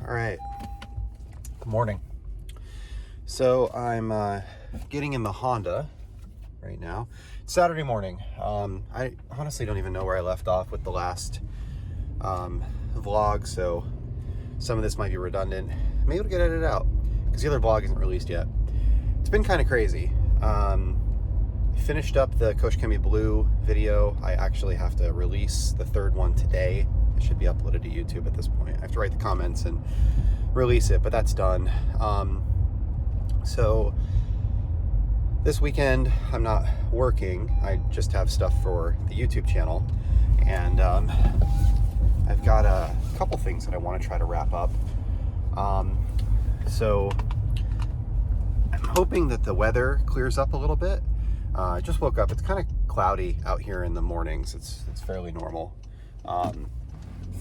All right. Good morning. So I'm getting in the Honda right now. It's Saturday morning. I honestly don't even know where I left off with the last vlog, so some of this might be redundant. Maybe it'll get edited out because the other vlog isn't released yet. It's been kind of crazy. Finished up the Koshkemi Blue video. I actually have to release the third one today. It should be uploaded to YouTube at this point. I have to write the comments and release it, but that's done. So this weekend I'm not working. I just have stuff for the YouTube channel, and I've got a couple things that I want to try to wrap up. So I'm hoping that the weather clears up a little bit. I just woke up. It's kind of cloudy out here in the mornings. It's fairly normal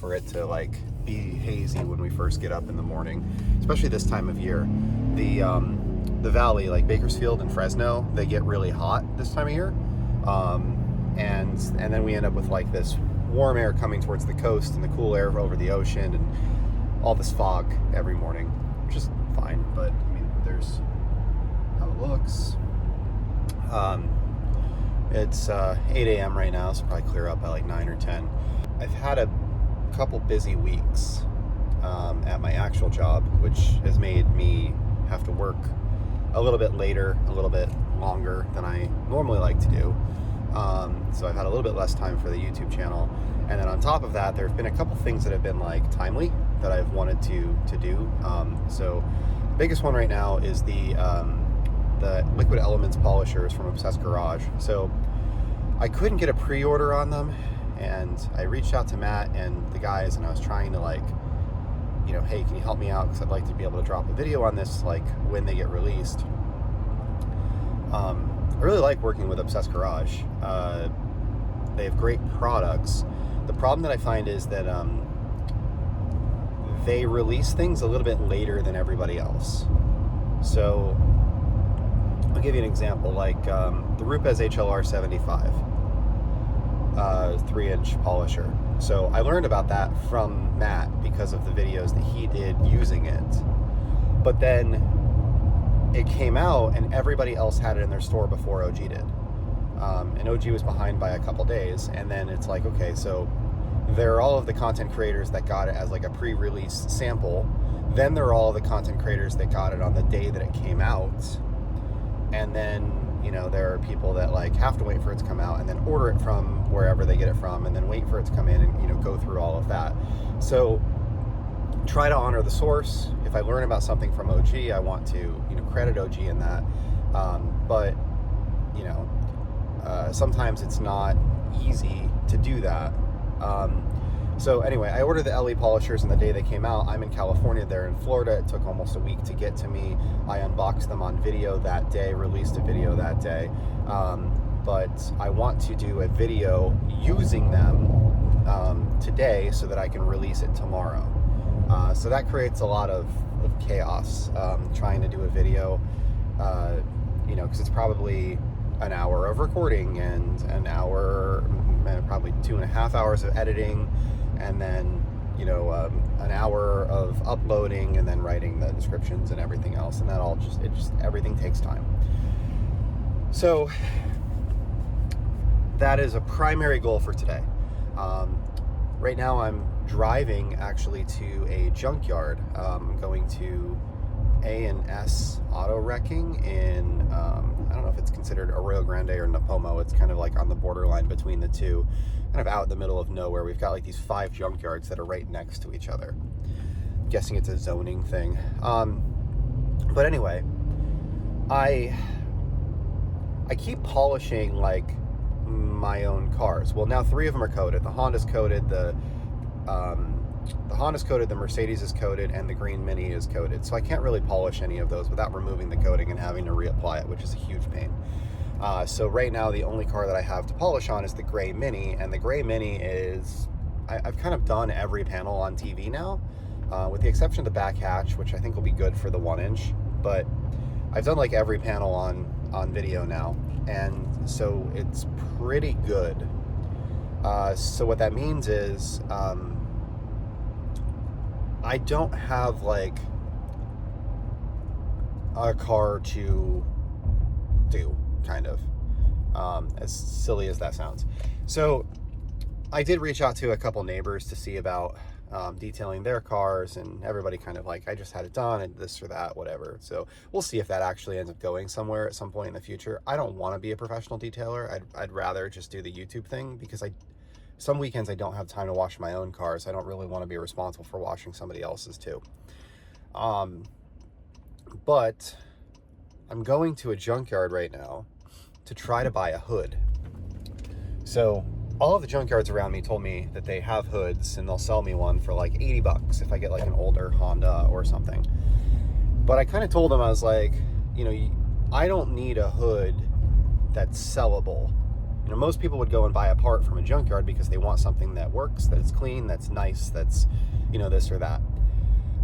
for it to like be hazy when we first get up in the morning, especially this time of year. The valley, like Bakersfield and Fresno, they get really hot this time of year, and then we end up with like this warm air coming towards the coast and the cool air over the ocean and all this fog every morning, which is fine. But I mean, there's how it looks. It's 8 a.m. right now, so probably clear up by like 9 or 10. I've had a couple busy weeks at my actual job, which has made me have to work a little bit later, a little bit longer than I normally like to do. So I've had a little bit less time for the YouTube channel. And then on top of that, there have been a couple things that have been like timely that I've wanted to do. So the biggest one right now is the Liquid Elements polishers from Obsessed Garage. So I couldn't get a pre-order on them, and I reached out to Matt and the guys, and I was trying to like, you know, hey, can you help me out, because I'd like to be able to drop a video on this like when they get released. I really like working with Obsessed Garage. They have great products. The problem that I find is that they release things a little bit later than everybody else. So I'll give you an example, like the Rupes HLR 75 3-inch polisher. So I learned about that from Matt because of the videos that he did using it. But then it came out and everybody else had it in their store before OG did. And OG was behind by a couple days. And then it's like, okay, so there are all of the content creators that got it as like a pre-release sample. Then there are all the content creators that got it on the day that it came out. And then, you know, there are people that like have to wait for it to come out and then order it from wherever they get it from and then wait for it to come in and, you know, go through all of that. So try to honor the source. If I learn about something from OG, I want to, you know, credit OG in that. But, you know, sometimes it's not easy to do that. So anyway, I ordered the LE polishers on the day they came out. I'm in California, they're in Florida. It took almost a week to get to me. I unboxed them on video that day, released a video that day. But I want to do a video using them today so that I can release it tomorrow. So that creates a lot of chaos, trying to do a video, you know, because it's probably an hour of recording and an hour, probably 2.5 hours of editing, and then, you know, an hour of uploading and then writing the descriptions and everything else, and that all just everything takes time. So that is a primary goal for today. Right now I'm driving actually to a junkyard. I'm going to A&S Auto Wrecking in, I don't know if it's considered Arroyo Grande or Napomo. It's kind of like on the borderline between the two, kind of out in the middle of nowhere. We've got like these 5 junkyards that are right next to each other. I'm guessing it's a zoning thing. But anyway, I keep polishing like my own cars. Well, now 3 of them are coated. The Honda's coated, the Honda's coated, the Mercedes is coated, and the green Mini is coated. So I can't really polish any of those without removing the coating and having to reapply it, which is a huge pain. So right now the only car that I have to polish on is the gray Mini, and the gray Mini is, I've kind of done every panel on TV now, with the exception of the back hatch, which I think will be good for the 1-inch, but I've done like every panel on video now, and so it's pretty good. So what that means is I don't have like a car to do, kind of, as silly as that sounds. So I did reach out to a couple neighbors to see about detailing their cars, and everybody kind of like, I just had it done and this or that, whatever. So we'll see if that actually ends up going somewhere at some point in the future. I don't want to be a professional detailer. I'd rather just do the YouTube thing, because some weekends I don't have time to wash my own cars. I don't really want to be responsible for washing somebody else's too. But I'm going to a junkyard right now to try to buy a hood. So all of the junkyards around me told me that they have hoods and they'll sell me one for like 80 bucks if I get like an older Honda or something. But I kind of told them, I was like, you know, I don't need a hood that's sellable. You know, most people would go and buy a part from a junkyard because they want something that works, that's clean, that's nice, that's, you know, this or that.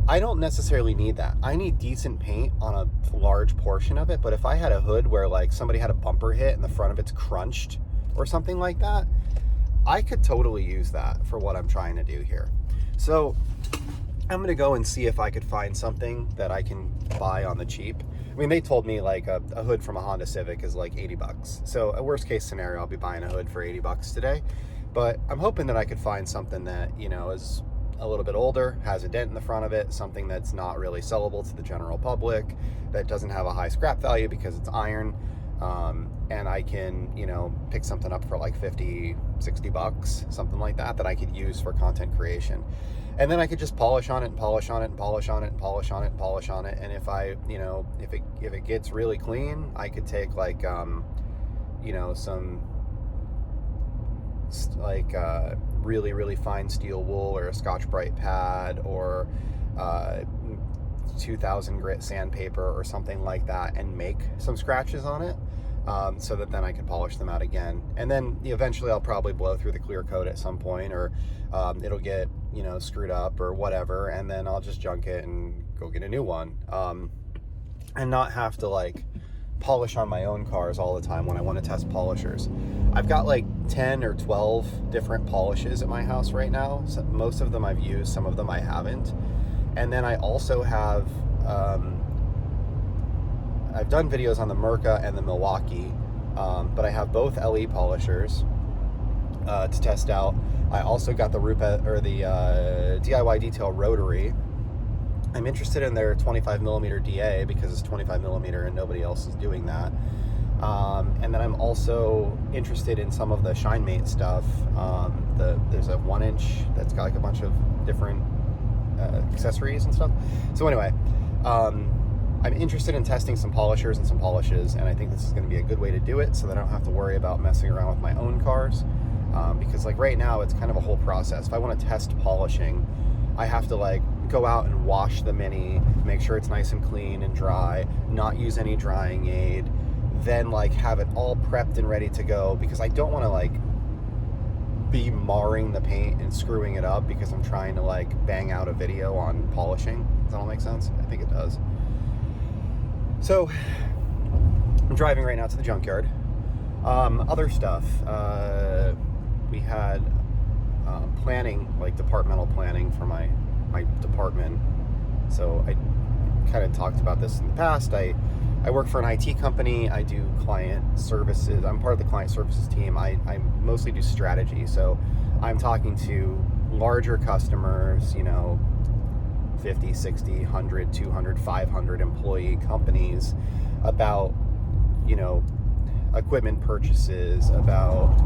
I don't necessarily need that. I need decent paint on a large portion of it, but if I had a hood where like somebody had a bumper hit and the front of it's crunched or something like that, I could totally use that for what I'm trying to do here. So I'm gonna go and see if I could find something that I can buy on the cheap. I mean, they told me like a hood from a Honda Civic is like 80 bucks. So a worst case scenario, I'll be buying a hood for 80 bucks today. But I'm hoping that I could find something that, you know, is a little bit older, has a dent in the front of it, something that's not really sellable to the general public, that doesn't have a high scrap value because it's iron. And I can, you know, pick something up for like 50, 60 bucks, something like that, that I could use for content creation. And then I could just polish on it and polish on it and polish on it and polish on it and polish on it. And if I, you know, if it gets really clean, I could take like, you know, some like really, really fine steel wool or a Scotch-Brite pad or 2000 grit sandpaper or something like that and make some scratches on it, so that then I can polish them out again. And then eventually I'll probably blow through the clear coat at some point, or it'll get, you know, screwed up or whatever, and then I'll just junk it and go get a new one, and not have to like polish on my own cars all the time when I want to test polishers. I've got like 10 or 12 different polishes at my house right now. So most of them I've used, some of them I haven't. And then I also have, I've done videos on the Merca and the Milwaukee, but I have both LE polishers to test out. I also got the DIY Detail Rotary. I'm interested in their 25mm DA because it's 25mm and nobody else is doing that. And then I'm also interested in some of the ShineMate stuff. There's a 1-inch that's got like a bunch of different accessories and stuff. So anyway, I'm interested in testing some polishers and some polishes, and I think this is going to be a good way to do it so that I don't have to worry about messing around with my own cars, because like right now it's kind of a whole process. If I want to test polishing, I have to like go out and wash the Mini, make sure it's nice and clean and dry, not use any drying aid, then like have it all prepped and ready to go, because I don't want to like be marring the paint and screwing it up because I'm trying to like bang out a video on polishing. Does that all make sense? I think it does. So I'm driving right now to the junkyard. Other stuff, we had planning, like departmental planning for my department. So I kind of talked about this in the past. I work for an IT company. I do client services. I'm part of the client services team. I mostly do strategy. So I'm talking to larger customers, you know, 50, 60, 100, 200, 500 employee companies about, you know, equipment purchases, about,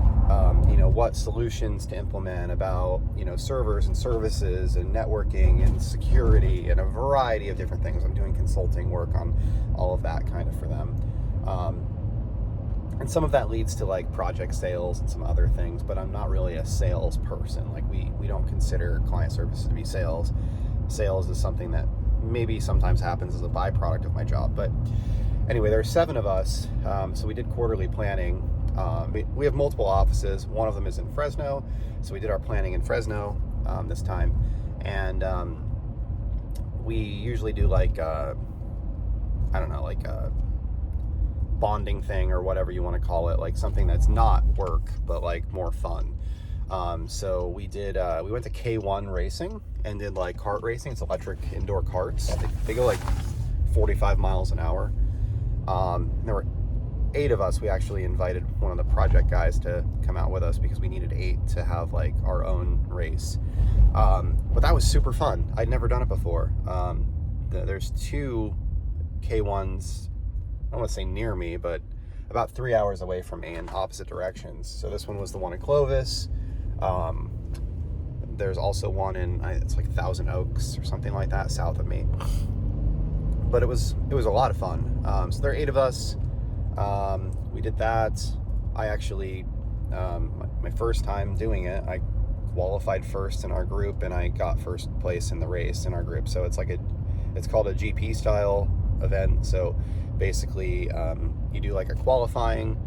you know, what solutions to implement, about, you know, servers and services and networking and security and a variety of different things. I'm doing consulting work on all of that kind of for them. And some of that leads to like project sales and some other things, but I'm not really a sales person. Like we don't consider client services to be sales. Sales is something that maybe sometimes happens as a byproduct of my job. But anyway, there are 7 of us, so we did quarterly planning. We have multiple offices. One of them is in Fresno, so we did our planning in Fresno this time. And we usually do like, I don't know, like a bonding thing or whatever you want to call it, like something that's not work, but like more fun. So we did, we went to K1 Racing and did like kart racing. It's electric indoor karts. They go like 45 miles an hour. There were 8 of us. We actually invited one of the project guys to come out with us because we needed 8 to have like our own race. But that was super fun. I'd never done it before. There's 2 K1s, I don't want to say near me, but about 3 hours away from me in opposite directions. So this one was the one in Clovis. There's also one in, it's like Thousand Oaks or something like that, south of me. But it was a lot of fun. So there are 8 of us. We did that. I actually, my first time doing it, I qualified first in our group, and I got first place in the race in our group. So it's called a GP style event. So basically, you do like a qualifying,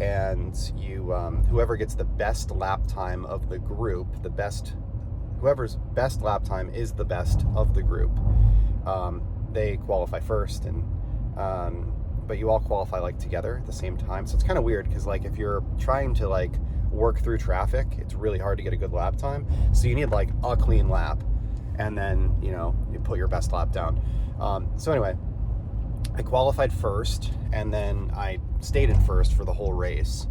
and you whoever gets the best lap time of the group, whoever's best lap time is the best of the group. They qualify first, and but you all qualify like together at the same time. So it's kind of weird because like if you're trying to like work through traffic, it's really hard to get a good lap time. So you need like a clean lap, and then you put your best lap down. So anyway, I qualified first, and then I stayed in first for the whole race.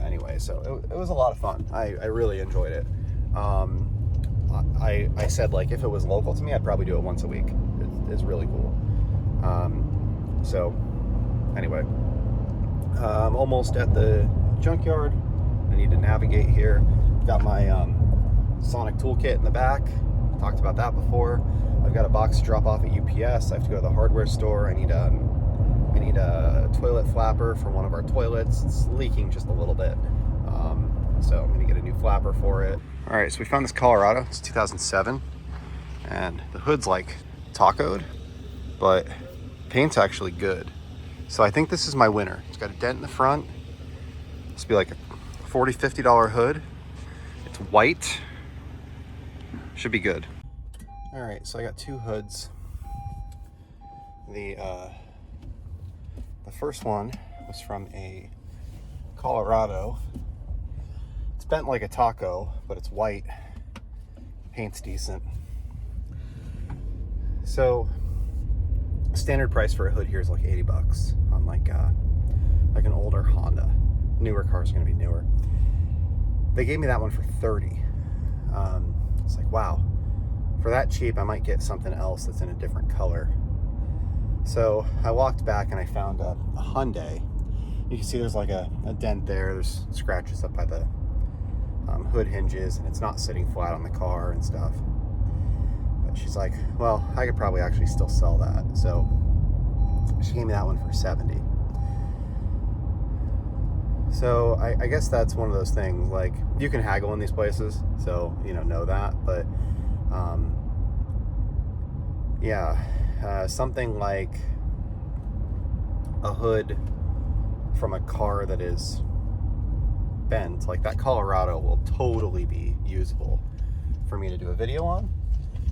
Anyway, so it was a lot of fun. I really enjoyed it. I said like if it was local to me, I'd probably do it once a week. It's really cool. So anyway, I'm almost at the junkyard. I need to navigate here. Got my Sonic toolkit in the back. Talked about that before. I've got a box to drop off at UPS. I have to go to the hardware store. I need a toilet flapper for one of our toilets. It's leaking just a little bit. So I'm gonna get a new flapper for it. All right, so we found this Colorado. It's 2007, and the hood's like tacoed, but paint's actually good. So I think this is my winner. It's got a dent in the front. This will be like a $40, $50 hood. It's white. Should be good. All right, so I got 2 hoods. The first one was from a Colorado. It's bent like a taco, but it's white. Paint's decent. So standard price for a hood here is like $80 on like an older Honda. Newer cars are gonna be newer. They gave me that one for $30. It's like, wow, for that cheap, I might get something else that's in a different color. So I walked back and I found a Hyundai. You can see there's like a dent there. There's scratches up by the hood hinges, and it's not sitting flat on the car and stuff. But she's like, well, I could probably actually still sell that. So she gave me that one for $70. So I guess that's one of those things, like you can haggle in these places, so know that, but something like a hood from a car that is bent, like that Colorado, will totally be usable for me to do a video on.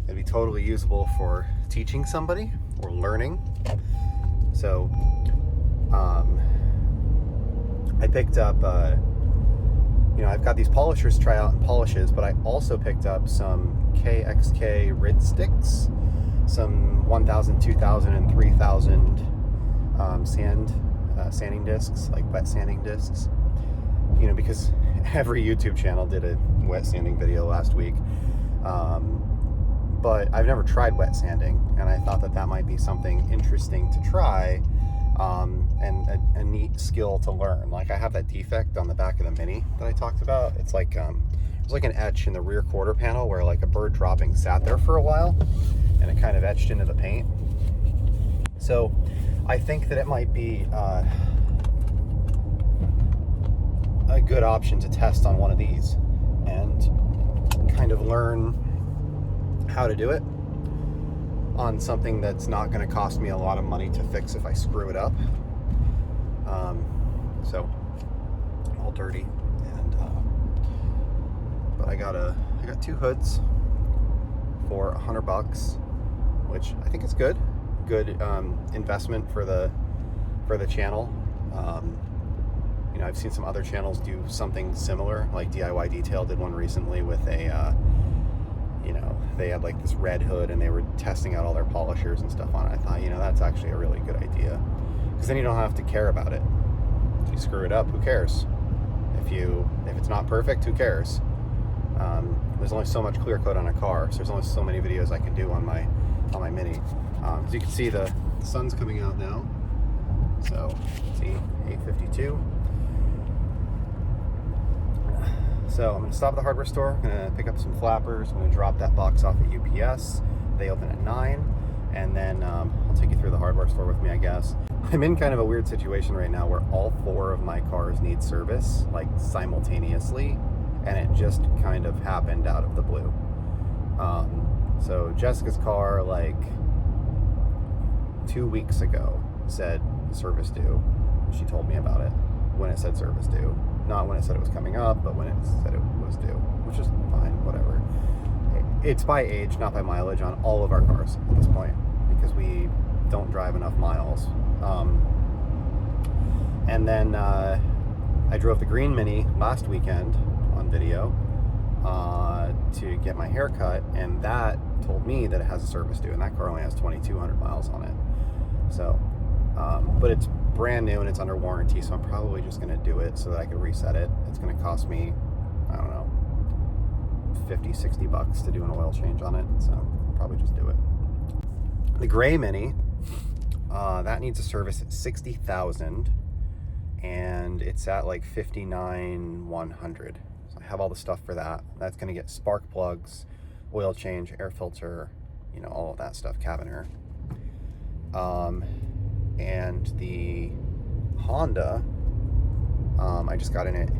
It'd be totally usable for teaching somebody or learning. So I picked up I've got these polishers try out and polishes, but I also picked up some KXK Rid sticks, some 1000, 2000, and 3000 sanding discs, like wet sanding discs. Because every YouTube channel did a wet sanding video last week. But I've never tried wet sanding, and I thought that might be something interesting to try, and a neat skill to learn. Like I have that defect on the back of the Mini that I talked about. It's like there's like an etch in the rear quarter panel where like a bird dropping sat there for a while, and it kind of etched into the paint. So I think that it might be a good option to test on one of these and kind of learn how to do it on something that's not going to cost me a lot of money to fix if I screw it up. So all dirty, and but I got 2 hoods for $100, which I think is good investment for the channel. You know, I've seen some other channels do something similar, like DIY Detail did one recently with a, you know, they had like this red hood and they were testing out all their polishers and stuff on it. I thought, you know, that's actually a really good idea, because then you don't have to care about it. If you screw it up, who cares? If it's not perfect, who cares? There's only so much clear coat on a car, so there's only so many videos I can do on my Mini. As you can see, the sun's coming out now. So, see, 8:52. So I'm gonna stop at the hardware store. I'm gonna pick up some flappers. I'm gonna drop that box off at UPS. They open at 9, and then I'll take you through the hardware store with me, I guess. I'm in kind of a weird situation right now where all 4 of my cars need service, like simultaneously, and it just kind of happened out of the blue. So Jessica's car, like 2 weeks ago, said service due. She told me about it when it said service due. Not when it said it was coming up, but when it said it was due, which is fine, whatever. It's by age, not by mileage on all of our cars at this point, because we don't drive enough miles. And then I drove the green Mini last weekend on video to get my hair cut, and that told me that it has a service due, and that car only has 2,200 miles on it. So, but it's brand new and it's under warranty, so I'm probably just going to do it so that I can reset it. It's going to cost me, I don't know, 50, 60 bucks to do an oil change on it, so I'll probably just do it. The gray Mini, that needs a service at 60,000, and it's at like 59,100. So I have all the stuff for that. That's going to get spark plugs, oil change, air filter, you know, all of that stuff, cabin air. And the Honda, I just got in it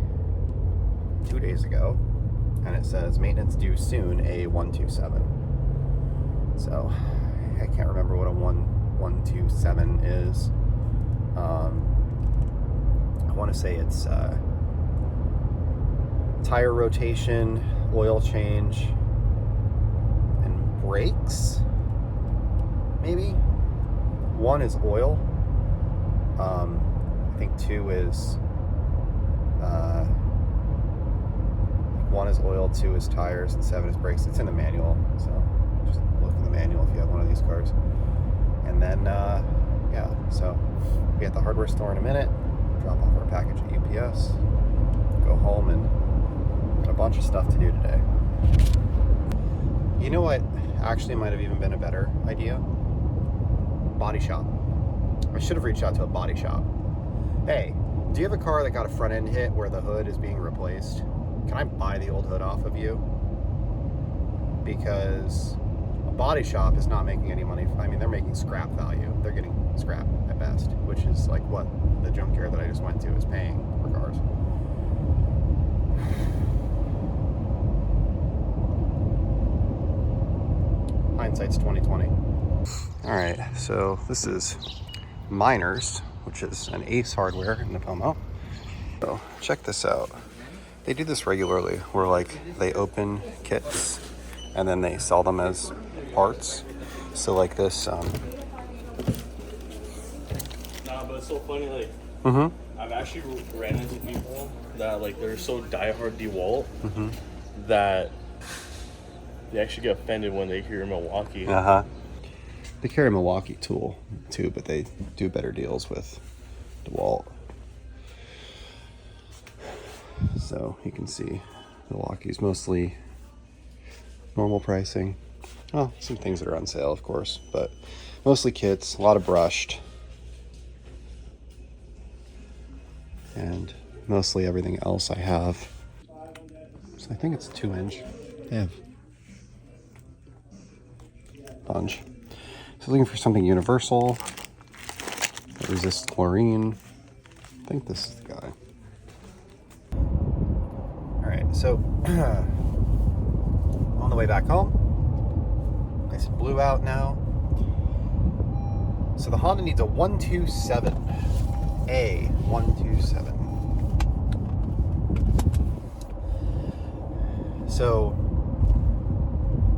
2 days ago, and it says maintenance due soon, A127. So I can't remember what a 127 is. I want to say it's tire rotation, oil change, and brakes, maybe. 1 is oil. I think 2 is 1 is oil, 2 is tires, and 7 is brakes. It's in the manual, so just look in the manual if you have one of these cars. And then yeah, so we'll be at the hardware store in a minute, drop off our package at UPS, go home, and got a bunch of stuff to do today. You know what actually might have even been a better idea? Body shop. I should have reached out to a body shop. Hey, do you have a car that got a front end hit where the hood is being replaced? Can I buy the old hood off of you? Because a body shop is not making any money. I mean, they're making scrap value. They're getting scrap at best, which is like what the junkyard that I just went to is paying for cars. Hindsight's 2020. All right, so this is Miners, which is an Ace Hardware in Napomo. So check this out. They do this regularly, where like they open kits and then they sell them as parts. So like this. Nah, but it's so funny. Like, I've actually ran into people that like they're so diehard DeWalt that they actually get offended when they hear Milwaukee. They carry a Milwaukee tool too, but they do better deals with DeWalt. So you can see Milwaukee's mostly normal pricing. Oh, some things that are on sale, of course, but mostly kits, a lot of brushed, and mostly everything else I have. So I think it's 2-inch. They have a bunch. So looking for something universal that resists chlorine. I think this is the guy. All right, so on the way back home, nice and blue out now. So the Honda needs a 127, A127. So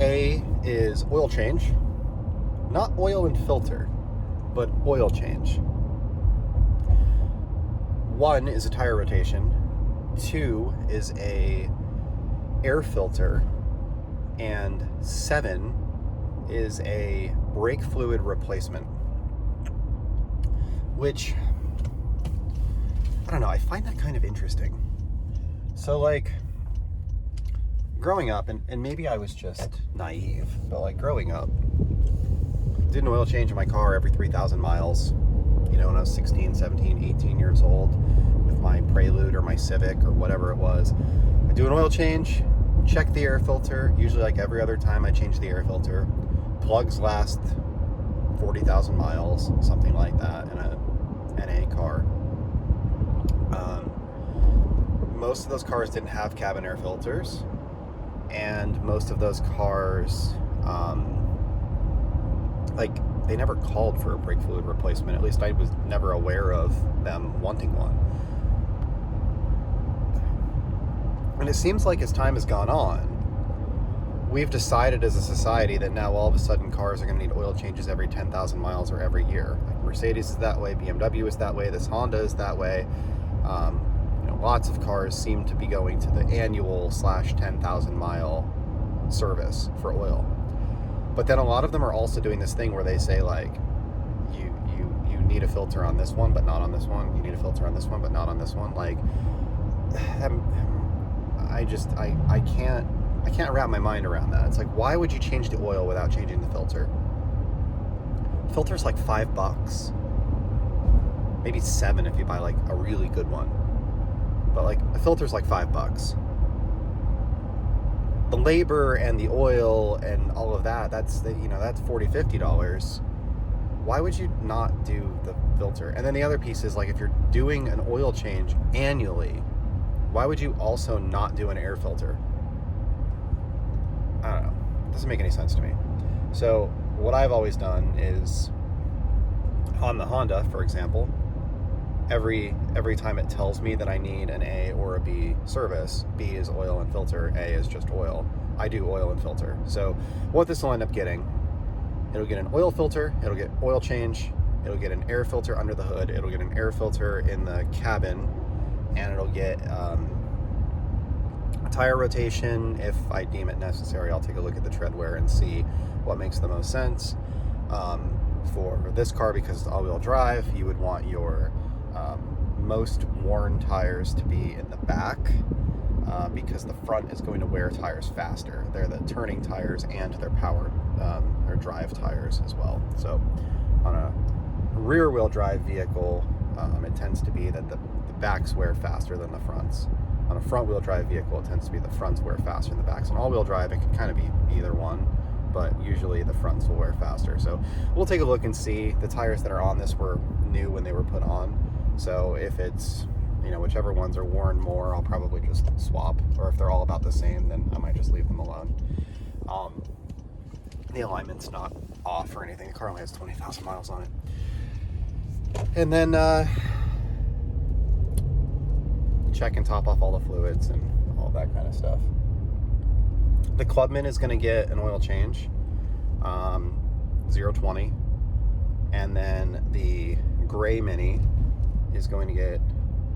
A is oil change. Not oil and filter, but oil change. 1 is a tire rotation, 2 is a air filter, and 7 is a brake fluid replacement, which, I don't know, I find that kind of interesting. So like, growing up, and maybe I was just naive, but like growing up, did an oil change in my car every 3,000 miles, you know, when I was 16, 17, 18 years old with my Prelude or my Civic or whatever it was. I do an oil change, check the air filter, usually like every other time I change the air filter. Plugs last 40,000 miles, something like that, in a NA car. Most of those cars didn't have cabin air filters, and most of those cars, like, they never called for a brake fluid replacement. At least I was never aware of them wanting one. And it seems like as time has gone on, we've decided as a society that now all of a sudden cars are going to need oil changes every 10,000 miles or every year. Like Mercedes is that way, BMW is that way, this Honda is that way. You know, lots of cars seem to be going to the annual / 10,000 mile service for oil. But then a lot of them are also doing this thing where they say, like, you need a filter on this one but not on this one, you need a filter on this one but not on this one. Like, I can't wrap my mind around that. It's like, why would you change the oil without changing the filter? The filter's like $5, maybe $7 if you buy like a really good one, but like a filter's like $5. The labor and the oil and all of that, that's $40-$50. Why would you not do the filter? And then the other piece is, like, if you're doing an oil change annually, why would you also not do an air filter? I don't know. It doesn't make any sense to me. So what I've always done is, on the Honda, for example, every time it tells me that I need an A or a B service, B is oil and filter, A is just oil, I do oil and filter. So what this will end up getting, it'll get an oil filter, it'll get oil change, it'll get an air filter under the hood, it'll get an air filter in the cabin, and it'll get a tire rotation. If I deem it necessary, I'll take a look at the tread wear and see what makes the most sense. For this car, because it's all-wheel drive, you would want your most worn tires to be in the back, because the front is going to wear tires faster. They're the turning tires and their power or drive tires as well. So on a rear-wheel drive vehicle, it tends to be that the backs wear faster than the fronts. On a front-wheel drive vehicle, it tends to be the fronts wear faster than the backs. On all-wheel drive, it can kind of be either one, but usually the fronts will wear faster. So we'll take a look and see. The tires that are on this were new when they were put on. So if it's, whichever ones are worn more, I'll probably just swap. Or if they're all about the same, then I might just leave them alone. The alignment's not off or anything. The car only has 20,000 miles on it. And then check and top off all the fluids and all that kind of stuff. The Clubman is going to get an oil change, 020, and then the Gray Mini is going to get,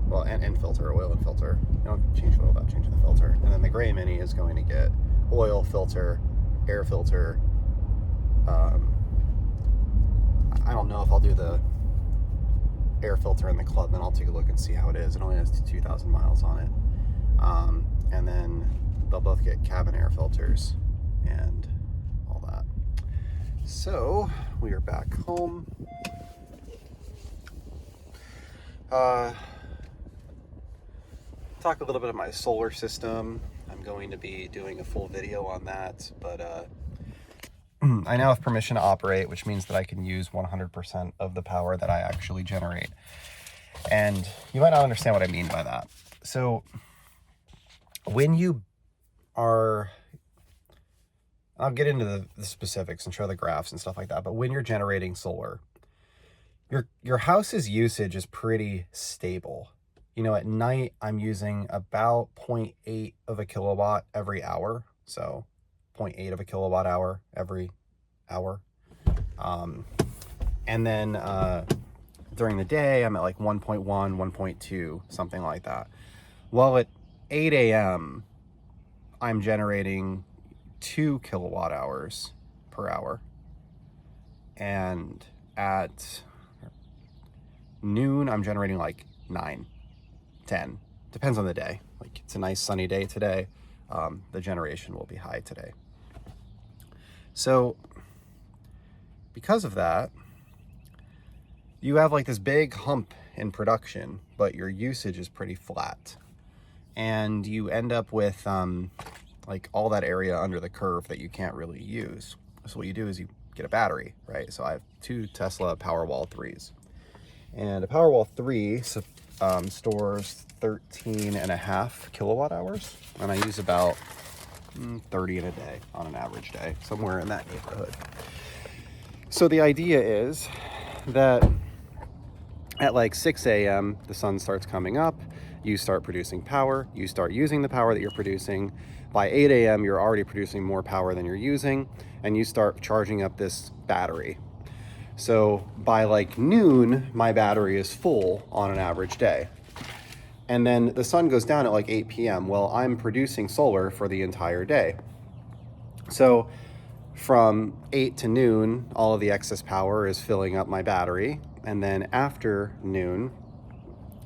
well, and filter, oil and filter. You don't change oil without changing the filter. And then the Gray Mini is going to get oil, filter, air filter. I don't know if I'll do the air filter in the Clubman. I'll take a look and see how it is. It only has 2,000 miles on it. And then they'll both get cabin air filters and all that. So we are back home. Talk a little bit of my solar system. I'm going to be doing a full video on that, but I now have permission to operate, which means that I can use 100% of the power that I actually generate. And you might not understand what I mean by that. So when you are, I'll get into the specifics and show the graphs and stuff like that, but when you're generating solar, your house's usage is pretty stable. At night I'm using about 0.8 of a kilowatt every hour. So 0.8 of a kilowatt hour every hour. And then during the day, I'm at like 1.1, 1.2, something like that. Well, at 8 a.m., I'm generating 2 kilowatt hours per hour. And at noon, I'm generating like 9, 10. Depends on the day. Like, it's a nice sunny day today. The generation will be high today. So because of that, you have like this big hump in production, but your usage is pretty flat. And you end up with like all that area under the curve that you can't really use. So what you do is you get a battery, right? So I have 2 Tesla Powerwall 3s. And a Powerwall 3 stores 13.5 kilowatt hours. And I use about 30 in a day on an average day, somewhere in that neighborhood. So the idea is that at like 6 a.m., the sun starts coming up, you start producing power, you start using the power that you're producing. By 8 a.m., you're already producing more power than you're using, and you start charging up this battery. So by like noon, my battery is full on an average day. And then the sun goes down at like 8 p.m. Well, I'm producing solar for the entire day. So from 8 to noon, all of the excess power is filling up my battery. And then after noon,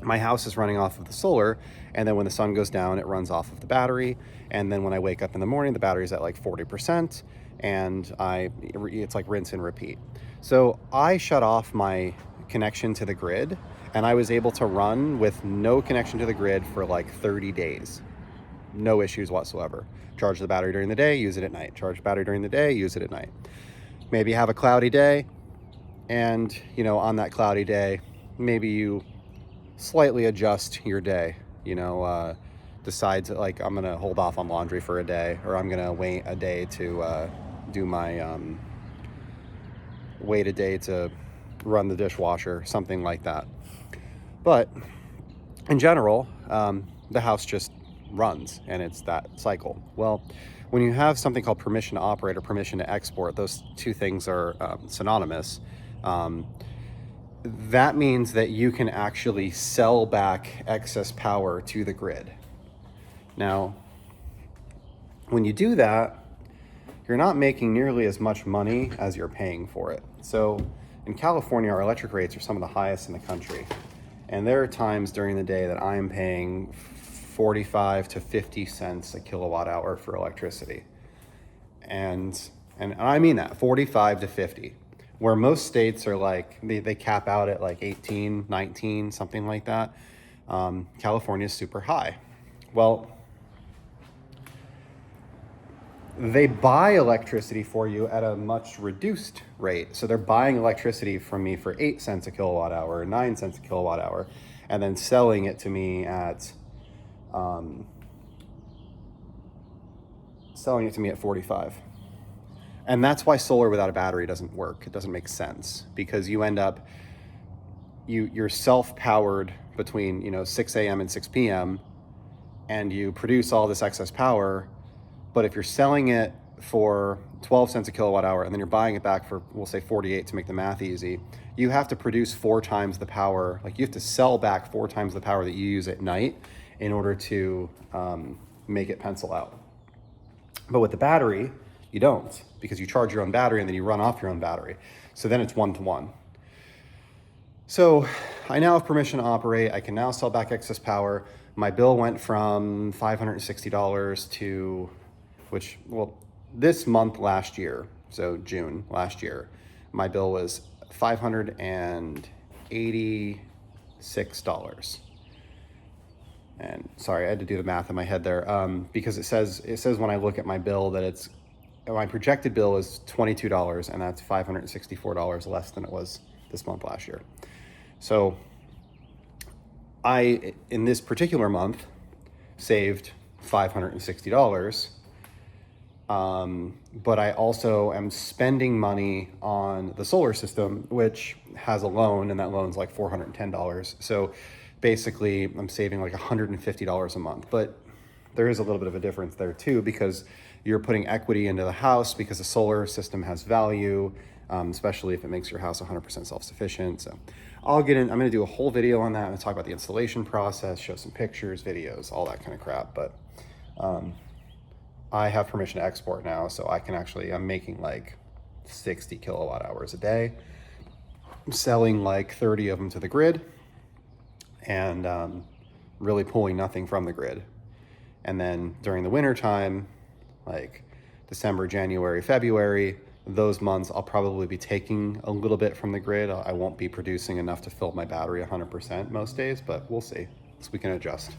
my house is running off of the solar. And then when the sun goes down, it runs off of the battery. And then when I wake up in the morning, the battery's at like 40%. And it's like rinse and repeat. So I shut off my connection to the grid, and I was able to run with no connection to the grid for like 30 days. No issues whatsoever. Charge the battery during the day, use it at night. Charge the battery during the day, use it at night. Maybe have a cloudy day, and on that cloudy day, maybe you slightly adjust your day. Decides that like I'm gonna hold off on laundry for a day, or I'm gonna wait a day to do my wait a day to run the dishwasher, something like that. But in general, the house just runs, and it's that cycle. Well, when you have something called permission to operate or permission to export, those two things are synonymous. That means that you can actually sell back excess power to the grid. Now, when you do that, you're not making nearly as much money as you're paying for it. So in California, our electric rates are some of the highest in the country. And there are times during the day that I am paying 45 to 50 cents a kilowatt hour for electricity. And I mean that, 45 to 50. Where most states are like, they cap out at like 18, 19, something like that. California is super high. Well, they buy electricity for you at a much reduced rate. So they're buying electricity from me for 8 cents a kilowatt hour, or 9 cents a kilowatt hour, and then selling it to me at 45. And that's why solar without a battery doesn't work. It doesn't make sense, because you end up, you're self-powered between 6 a.m. and 6 p.m. and you produce all this excess power. But if you're selling it for 12 cents a kilowatt hour and then you're buying it back for, we'll say 48 to make the math easy, you have to produce 4 times the power. Like, you have to sell back 4 times the power that you use at night in order to make it pencil out. But with the battery, you don't, because you charge your own battery and then you run off your own battery. So then it's 1-to-1. So I now have permission to operate. I can now sell back excess power. My bill went from $560 to, this month last year, so June last year, my bill was $586. And sorry, I had to do the math in my head there, because it says when I look at my bill that my projected bill is $22, and that's $564 less than it was this month last year. So I, in this particular month, saved $560, but I also am spending money on the solar system, which has a loan, and that loan's like $410. So basically, I'm saving like $150 a month. But there is a little bit of a difference there too, because you're putting equity into the house because the solar system has value. especially if it makes your house 100% self-sufficient. So I'm gonna do a whole video on that. I'm gonna talk about the installation process, show some pictures, videos, all that kind of crap. But I have permission to export now, so I can I'm making like 60 kilowatt hours a day. I'm selling like 30 of them to the grid, and really pulling nothing from the grid. And then during the winter time, like December, January, February, those months I'll probably be taking a little bit from the grid. I won't be producing enough to fill my battery 100% most days, but we'll see. So we can adjust.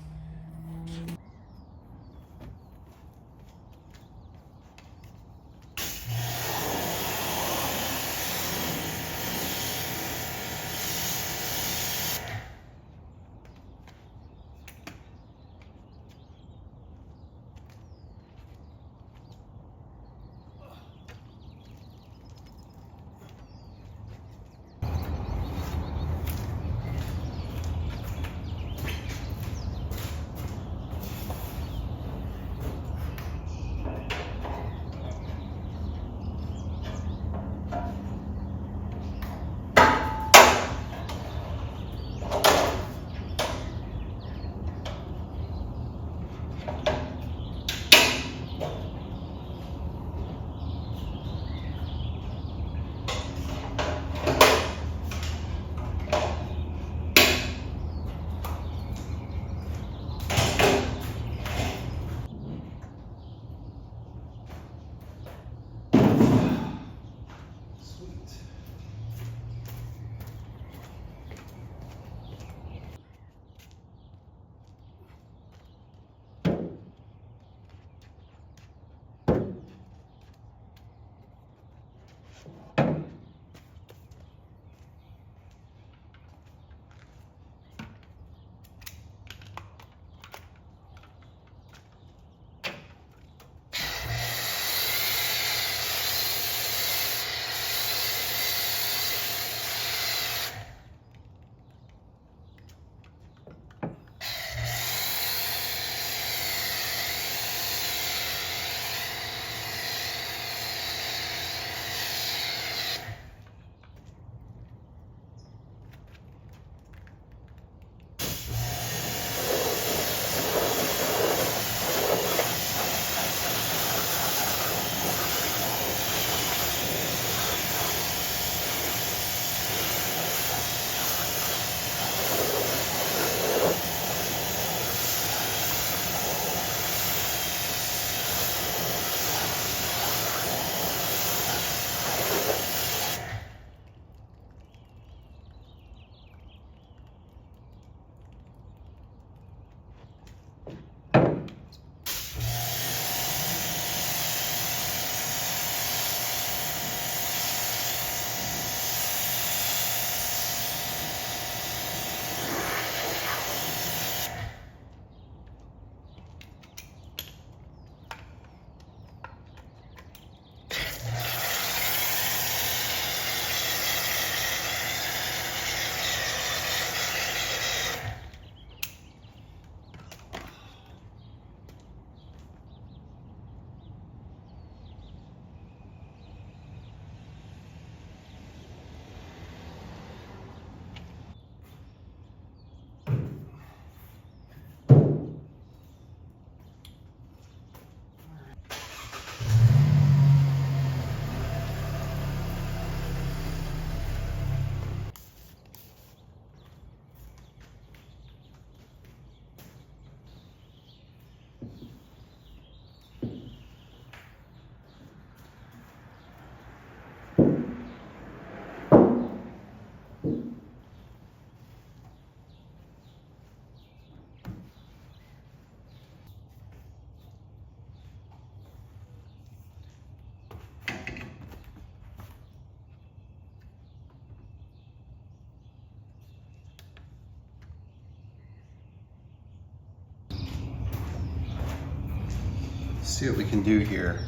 See what we can do here.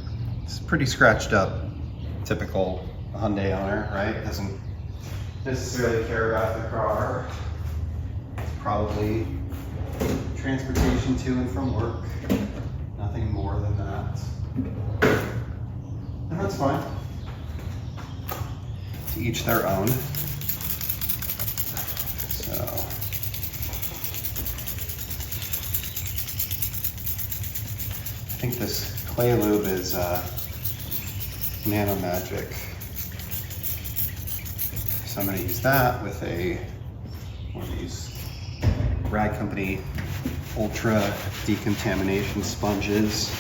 It's pretty scratched up, typical Hyundai owner, right? Doesn't necessarily care about the car. Probably transportation to and from work. Nothing more than that. And that's fine. to each their own. So I think this clay lube is Nano Magic. So I'm going to use that with one of these Rag Company Ultra Decontamination Sponges.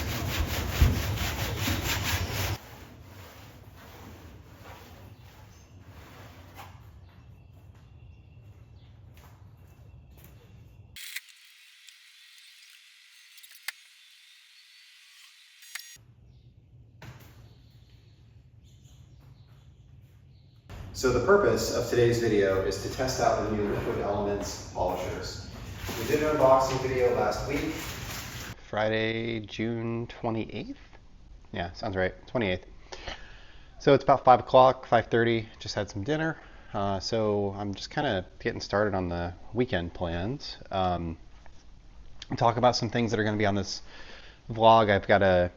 So the purpose of today's video is to test out the new Liquid Elements polishers. We did an unboxing video last week. Friday, June 28th? Yeah, sounds right, 28th. So it's about 5 o'clock, 5:30, just had some dinner. So I'm just kind of getting started on the weekend plans. Talk about some things that are going to be on this vlog. I've got a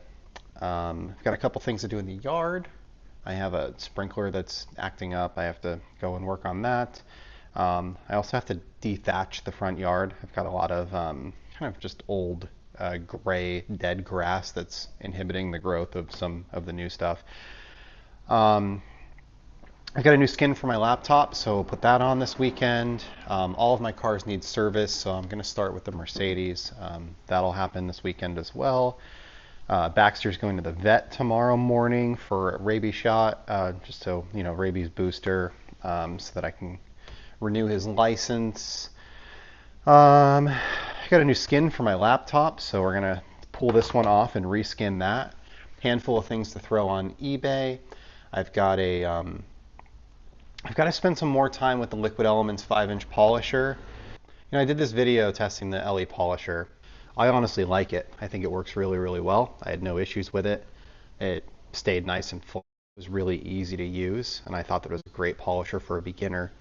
couple things to do in the yard. I have a sprinkler that's acting up. I have to go and work on that. I also have to dethatch the front yard. I've got a lot of kind of just old gray dead grass that's inhibiting the growth of some of the new stuff. I've got a new skin for my laptop, so I'll put that on this weekend. All of my cars need service, so I'm going to start with the Mercedes. That'll happen this weekend as well. Baxter's going to the vet tomorrow morning for a rabies shot, just so, you know, rabies booster, so that I can renew his license. I got a new skin for my laptop, so we're going to pull this one off and reskin that. Handful of things to throw on eBay. I've got to spend some more time with the Liquid Elements 5-inch polisher. You know, I did this video testing the LE polisher. I honestly like it. I think it works really, really well. I had no issues with it. It stayed nice and full. It was really easy to use, and I thought that it was a great polisher for a beginner.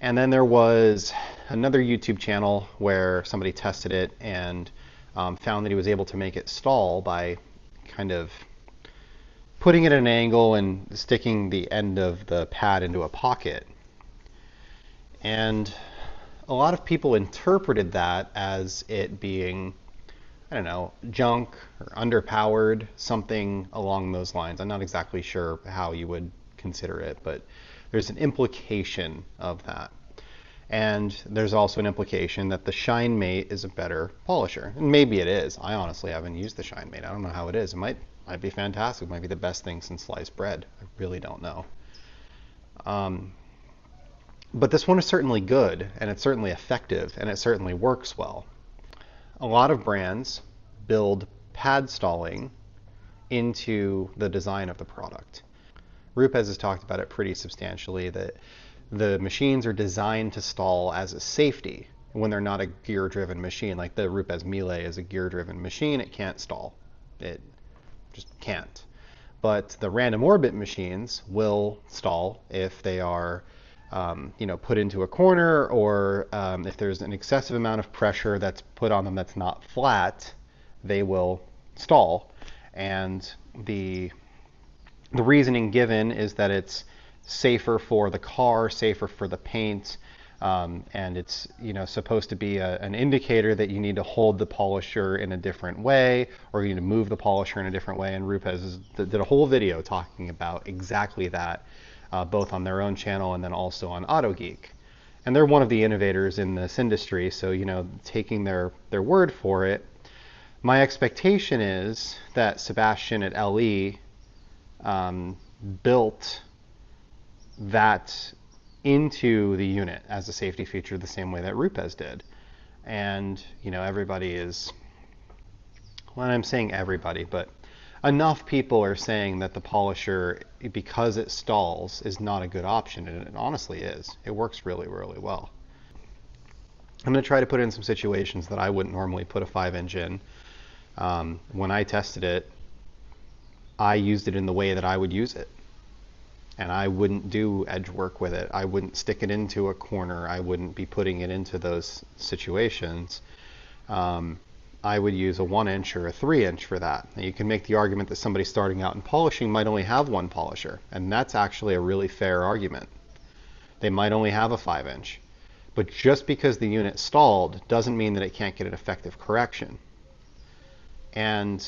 And then there was another YouTube channel where somebody tested it and found that he was able to make it stall by kind of putting it at an angle and sticking the end of the pad into a pocket. And a lot of people interpreted that as it being, I don't know, junk or underpowered, something along those lines. I'm not exactly sure how you would consider it, but there's an implication of that. And there's also an implication that the ShineMate is a better polisher. And maybe it is. I honestly haven't used the ShineMate. I don't know how it is. It might be fantastic. It might be the best thing since sliced bread. I really don't know. But this one is certainly good, and it's certainly effective, and it certainly works well. A lot of brands build pad stalling into the design of the product. Rupes has talked about it pretty substantially, that the machines are designed to stall as a safety when they're not a gear-driven machine. Like the Rupes Melee is a gear-driven machine, it can't stall. It just can't. But the random orbit machines will stall if they are put into a corner, or if there's an excessive amount of pressure that's put on them that's not flat, they will stall. And the reasoning given is that it's safer for the car, safer for the paint, and it's supposed to be an indicator that you need to hold the polisher in a different way, or you need to move the polisher in a different way. And Rupes did a whole video talking about exactly that, both on their own channel and then also on AutoGeek. And they're one of the innovators in this industry, so taking their word for it, my expectation is that Sebastian at LE built that into the unit as a safety feature the same way that Rupes did. And everybody is, well, I'm saying everybody, but enough people are saying that the polisher, because it stalls, is not a good option, and it honestly is. It works really, really well. I'm going to try to put it in some situations that I wouldn't normally put a 5-inch in. When I tested it, I used it in the way that I would use it. And I wouldn't do edge work with it. I wouldn't stick it into a corner. I wouldn't be putting it into those situations. I would use a 1-inch or a 3-inch for that. Now, you can make the argument that somebody starting out in polishing might only have one polisher, and that's actually a really fair argument. They might only have a 5-inch. But just because the unit stalled doesn't mean that it can't get an effective correction. And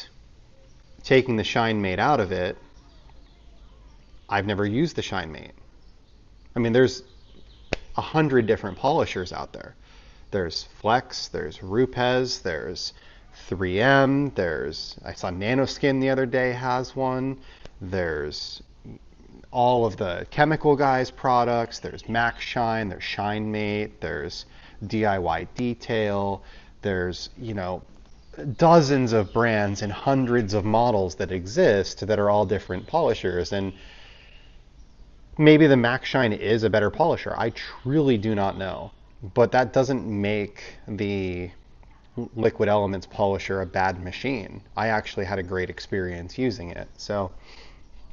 taking the shine mate out of it, I've never used the shine mate. I mean, there's 100 different polishers out there. There's Flex, there's Rupes, there's 3M, I saw Nanoskin the other day has one. There's all of the chemical guys products. There's Max Shine, there's Shine Mate, there's DIY Detail. There's, dozens of brands and hundreds of models that exist that are all different polishers. And maybe the Max Shine is a better polisher. I truly do not know. But that doesn't make the Liquid Elements polisher a bad machine. I actually had a great experience using it. So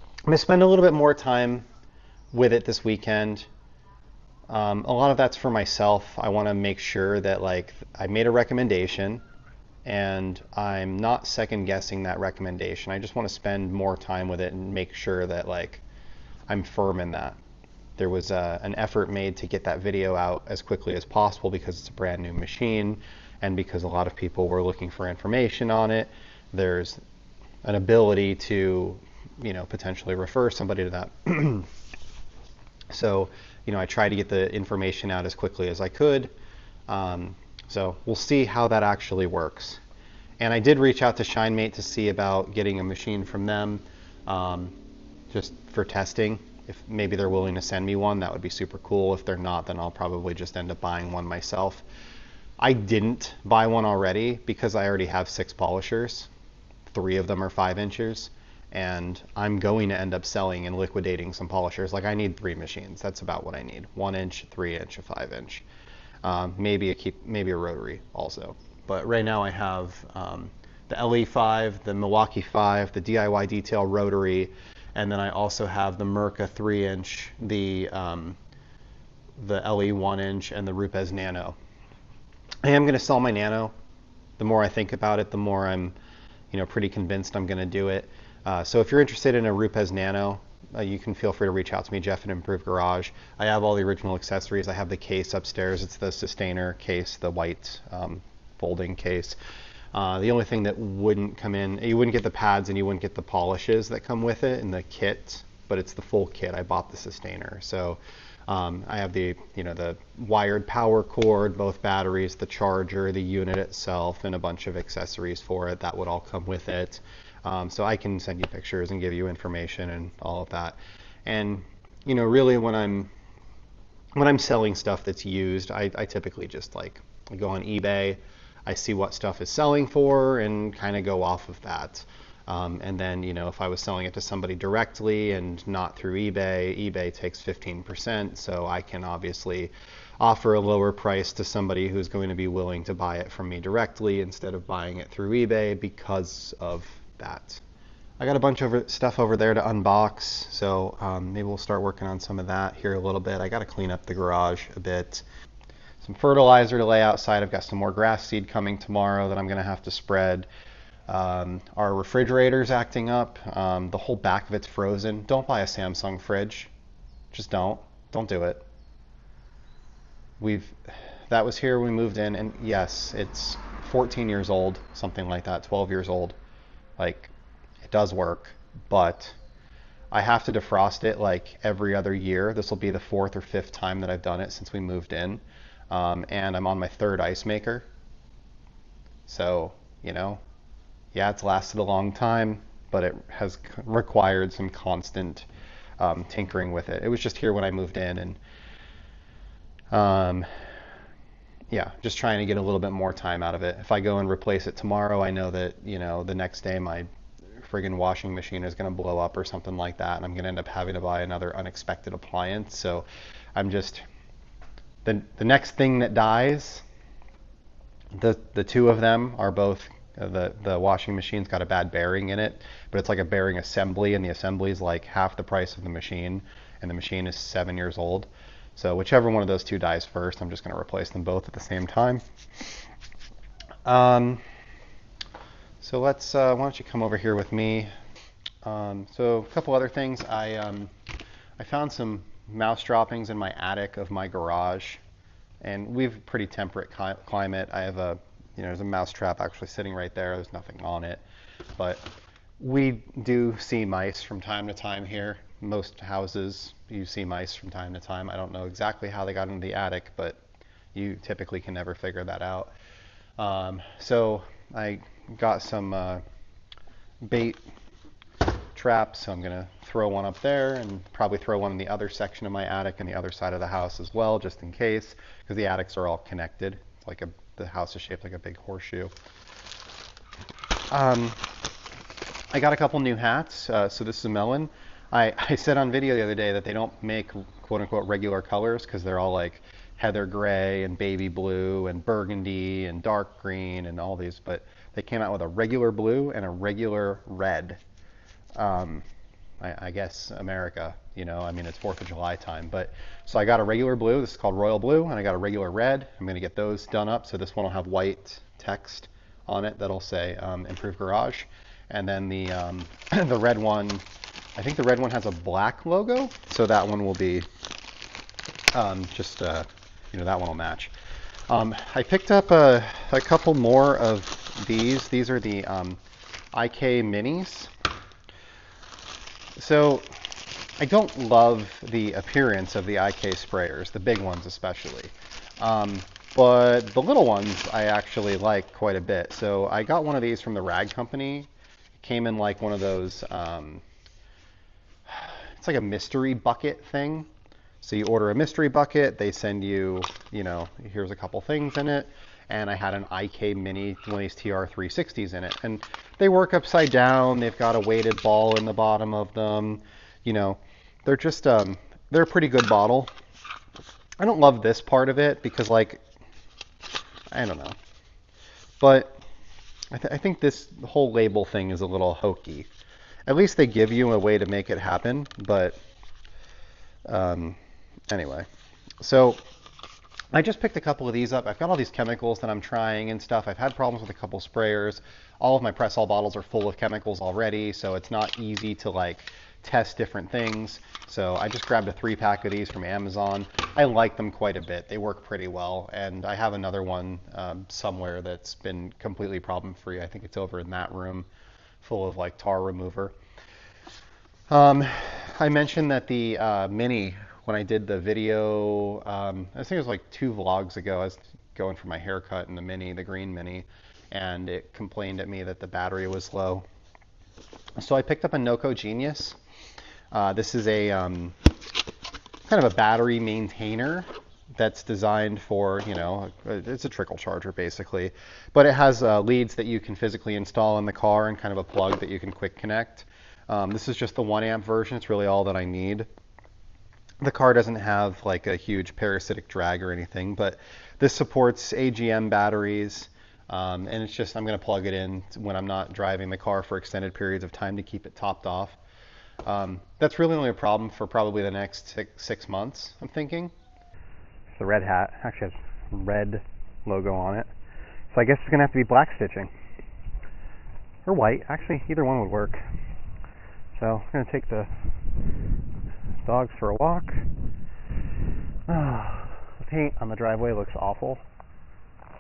I'm going to spend a little bit more time with it this weekend. A lot of that's for myself. I want to make sure that I made a recommendation and I'm not second guessing that recommendation. I just want to spend more time with it and make sure that I'm firm in that. There was an effort made to get that video out as quickly as possible because it's a brand new machine and because a lot of people were looking for information on it. There's an ability to, potentially refer somebody to that. So, I tried to get the information out as quickly as I could. So we'll see how that actually works. And I did reach out to ShineMate to see about getting a machine from them, just for testing. If maybe they're willing to send me one, that would be super cool. If they're not, then I'll probably just end up buying one myself. I didn't buy one already because I already have 6 polishers. 3 of them are 5-inchers. And I'm going to end up selling and liquidating some polishers. I need 3 machines. That's about what I need. 1-inch, 3-inch, a 5-inch. Maybe a rotary also. But right now I have the LE5, the Milwaukee 5, the DIY Detail rotary, and then I also have the Mirka 3-inch, the LE 1-inch, and the Rupes Nano. I am going to sell my Nano. The more I think about it, the more I'm, pretty convinced I'm going to do it. So if you're interested in a Rupes Nano, you can feel free to reach out to me, Jeff at Improved Garage. I have all the original accessories. I have the case upstairs. It's the Sustainer case, the white folding case. The only thing that wouldn't come in, you wouldn't get the pads and you wouldn't get the polishes that come with it in the kit, but it's the full kit. I bought the Sustainer. So I have the wired power cord, both batteries, the charger, the unit itself, and a bunch of accessories for it. That would all come with it. So I can send you pictures and give you information and all of that. And really when I'm selling stuff that's used, I typically just I go on eBay, I see what stuff is selling for and kind of go off of that. And then, if I was selling it to somebody directly and not through eBay takes 15%. So I can obviously offer a lower price to somebody who's going to be willing to buy it from me directly instead of buying it through eBay because of that. I got a bunch of stuff over there to unbox. So maybe we'll start working on some of that here a little bit. I got to clean up the garage a bit. Some fertilizer to lay outside. I've got some more grass seed coming tomorrow that I'm going to have to spread. Our refrigerator's acting up. The whole back of it's frozen. Don't buy a Samsung fridge. Just don't. Don't do it. That was here when we moved in, and yes, it's 14 years old, something like that, 12 years old. It does work, but I have to defrost it every other year. This will be the 4th or 5th time that I've done it since we moved in. And I'm on my 3rd ice maker. So, yeah, it's lasted a long time, but it has required some constant tinkering with it. It was just here when I moved in, and yeah, just trying to get a little bit more time out of it. If I go and replace it tomorrow, I know that, the next day my friggin' washing machine is going to blow up or something like that, and I'm going to end up having to buy another unexpected appliance. So I'm just... The next thing that dies, the 2 of them are both, the washing machine's got a bad bearing in it, but it's a bearing assembly, and the assembly is half the price of the machine, and the machine is 7 years old. So whichever one of those 2 dies first, I'm just going to replace them both at the same time. So let's, why don't you come over here with me? So a couple other things. I found some mouse droppings in my attic of my garage, and we have a pretty temperate climate. I have there's a mouse trap actually sitting right there. There's nothing on it, but we do see mice from time to time here. Most houses, you see mice from time to time. I don't know exactly how they got into the attic, but you typically can never figure that out. So I got some bait traps, so I'm going to throw one up there and probably throw one in the other section of my attic and the other side of the house as well, just in case, because the attics are all connected. It's like the house is shaped like a big horseshoe. I got a couple new hats. So this is a melon. I said on video the other day that they don't make quote-unquote regular colors because they're all like heather gray and baby blue and burgundy and dark green and all these, but they came out with a regular blue and a regular red. I guess America, I mean, it's 4th of July time, but so I got a regular blue, this is called royal blue, and I got a regular red. I'm going to get those done up, so this one will have white text on it that'll say Improved Garage, and then the the red one, I think the red one has a black logo, so that one will be that one will match. I picked up a couple more of these. These are the IK minis. So I don't love the appearance of the IK sprayers, the big ones especially. But the little ones I actually like quite a bit. So I got one of these from the Rag Company. It came in like one of those, it's like a mystery bucket thing. So you order a mystery bucket, they send you, here's a couple things in it. And I had an IK mini, one of these TR360s in it. And they work upside down. They've got a weighted ball in the bottom of them. They're just, they're a pretty good bottle. I don't love this part of it because, I don't know. But I think this whole label thing is a little hokey. At least they give you a way to make it happen. But anyway, so I just picked a couple of these up. I've got all these chemicals that I'm trying and stuff. I've had problems with a couple sprayers. All of my Press-All bottles are full of chemicals already, so it's not easy to test different things. So I just grabbed a 3-pack of these from Amazon. I like them quite a bit. They work pretty well, and I have another one somewhere that's been completely problem-free. I think it's over in that room, full of tar remover. I mentioned that the Mini, when I did the video, I think it was like 2 vlogs ago, I was going for my haircut in the Mini, the green Mini, and it complained at me that the battery was low. So I picked up a Noco Genius. This is a kind of a battery maintainer that's designed for, it's a trickle charger basically, but it has leads that you can physically install in the car and kind of a plug that you can quick connect. This is just the 1 amp version. It's really all that I need. The car doesn't have a huge parasitic drag or anything, but this supports AGM batteries, and it's just, I'm going to plug it in when I'm not driving the car for extended periods of time to keep it topped off. That's really only a problem for probably the next 6 months, I'm thinking. It's the red hat. Actually has red logo on it. So I guess it's going to have to be black stitching. Or white. Actually, either one would work. So I'm going to take the dogs for a walk. The paint on the driveway looks awful.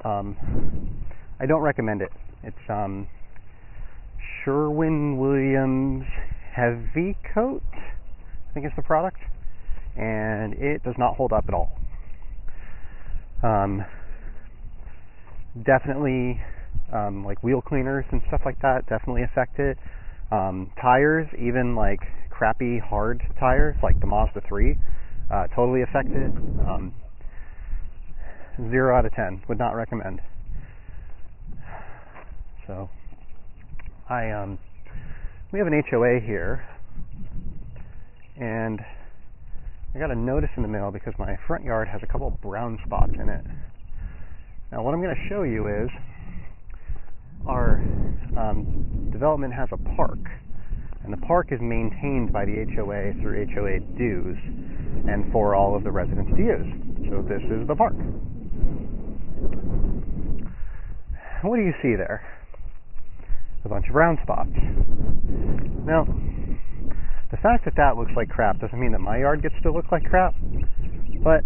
I don't recommend it. It's Sherwin-Williams Heavy Coat, I think it's the product, and it does not hold up at all. Definitely, wheel cleaners and stuff like that definitely affect it. Tires, even crappy hard tires like the Mazda 3, totally affect it. 0 out of 10, would not recommend. So we have an HOA here, and I got a notice in the mail because my front yard has a couple of brown spots in it. Now what I'm going to show you is our development has a park, and the park is maintained by the HOA through HOA dues and for all of the residents to use. So this is the park. What do you see there? a bunch of brown spots. Now, the fact that that looks like crap doesn't mean that my yard gets to look like crap, but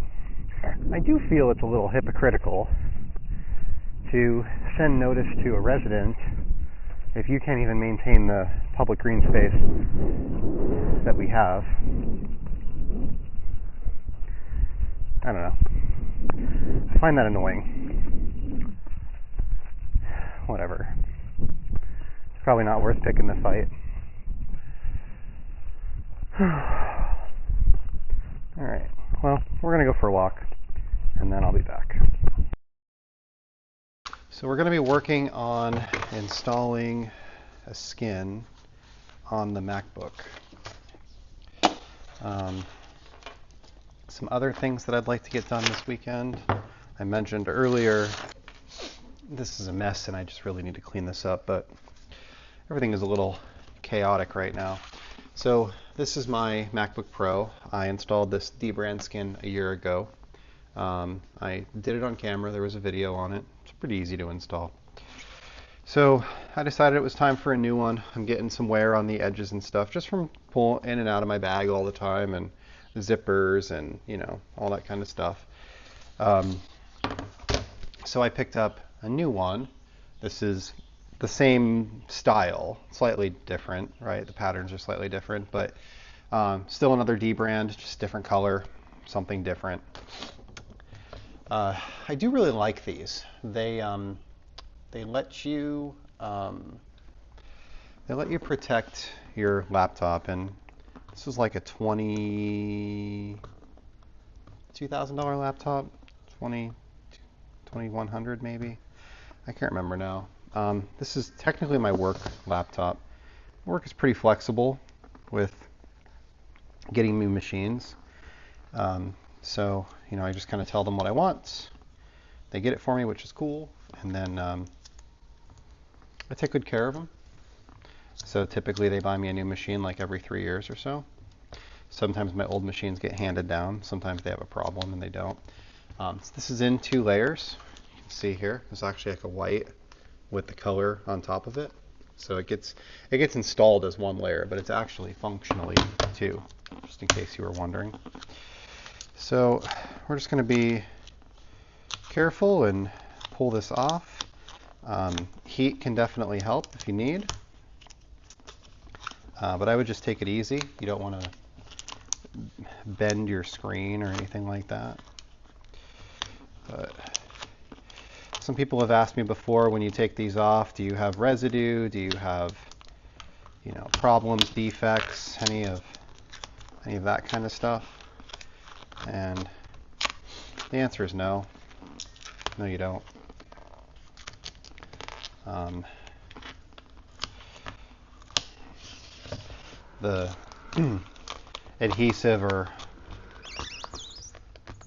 I do feel it's a little hypocritical to send notice to a resident if you can't even maintain the public green space that we have. I don't know. I find that annoying. Whatever. It's probably not worth picking the fight. Alright, well, we're going to go for a walk, and then I'll be back. So we're going to be working on installing a skin on the MacBook. Some other things that I'd like to get done this weekend. I mentioned earlier, this is a mess and I just really need to clean this up, but everything is a little chaotic right now. So this is my MacBook Pro. I installed this dbrand skin a year ago. I did it on camera. There was a video on it. It's pretty easy to install. So I decided it was time for a new one. I'm getting some wear on the edges and stuff just from pulling in and out of my bag all the time, and zippers and, you know, all that kind of stuff. So I picked up a new one. This is the same style, slightly different, right? The patterns are slightly different, but still another dbrand, just different color, something different. I do really like these. They let you protect your laptop, and this was like a $2,000 laptop, 2100 maybe. I can't remember now. This is technically my work laptop. Work is pretty flexible with getting new machines. So, you know, I just kind of tell them what I want. They get it for me, which is cool. And then I take good care of them. So typically they buy me a new machine like every 3 years or so. Sometimes my old machines get handed down. Sometimes they have a problem and they don't. So this is in 2 layers. You can see here, there's actually like a white with the color on top of it. So it gets installed as 1 layer, but it's actually functionally 2, just in case you were wondering. So we're just going to be careful and pull this off. Heat can definitely help if you need, but I would just take it easy. You don't want to bend your screen or anything like that. But some people have asked me before, when you take these off, do you have residue? Do you have, you know, problems, defects, any of that kind of stuff? And the answer is no. No, you don't. The adhesive or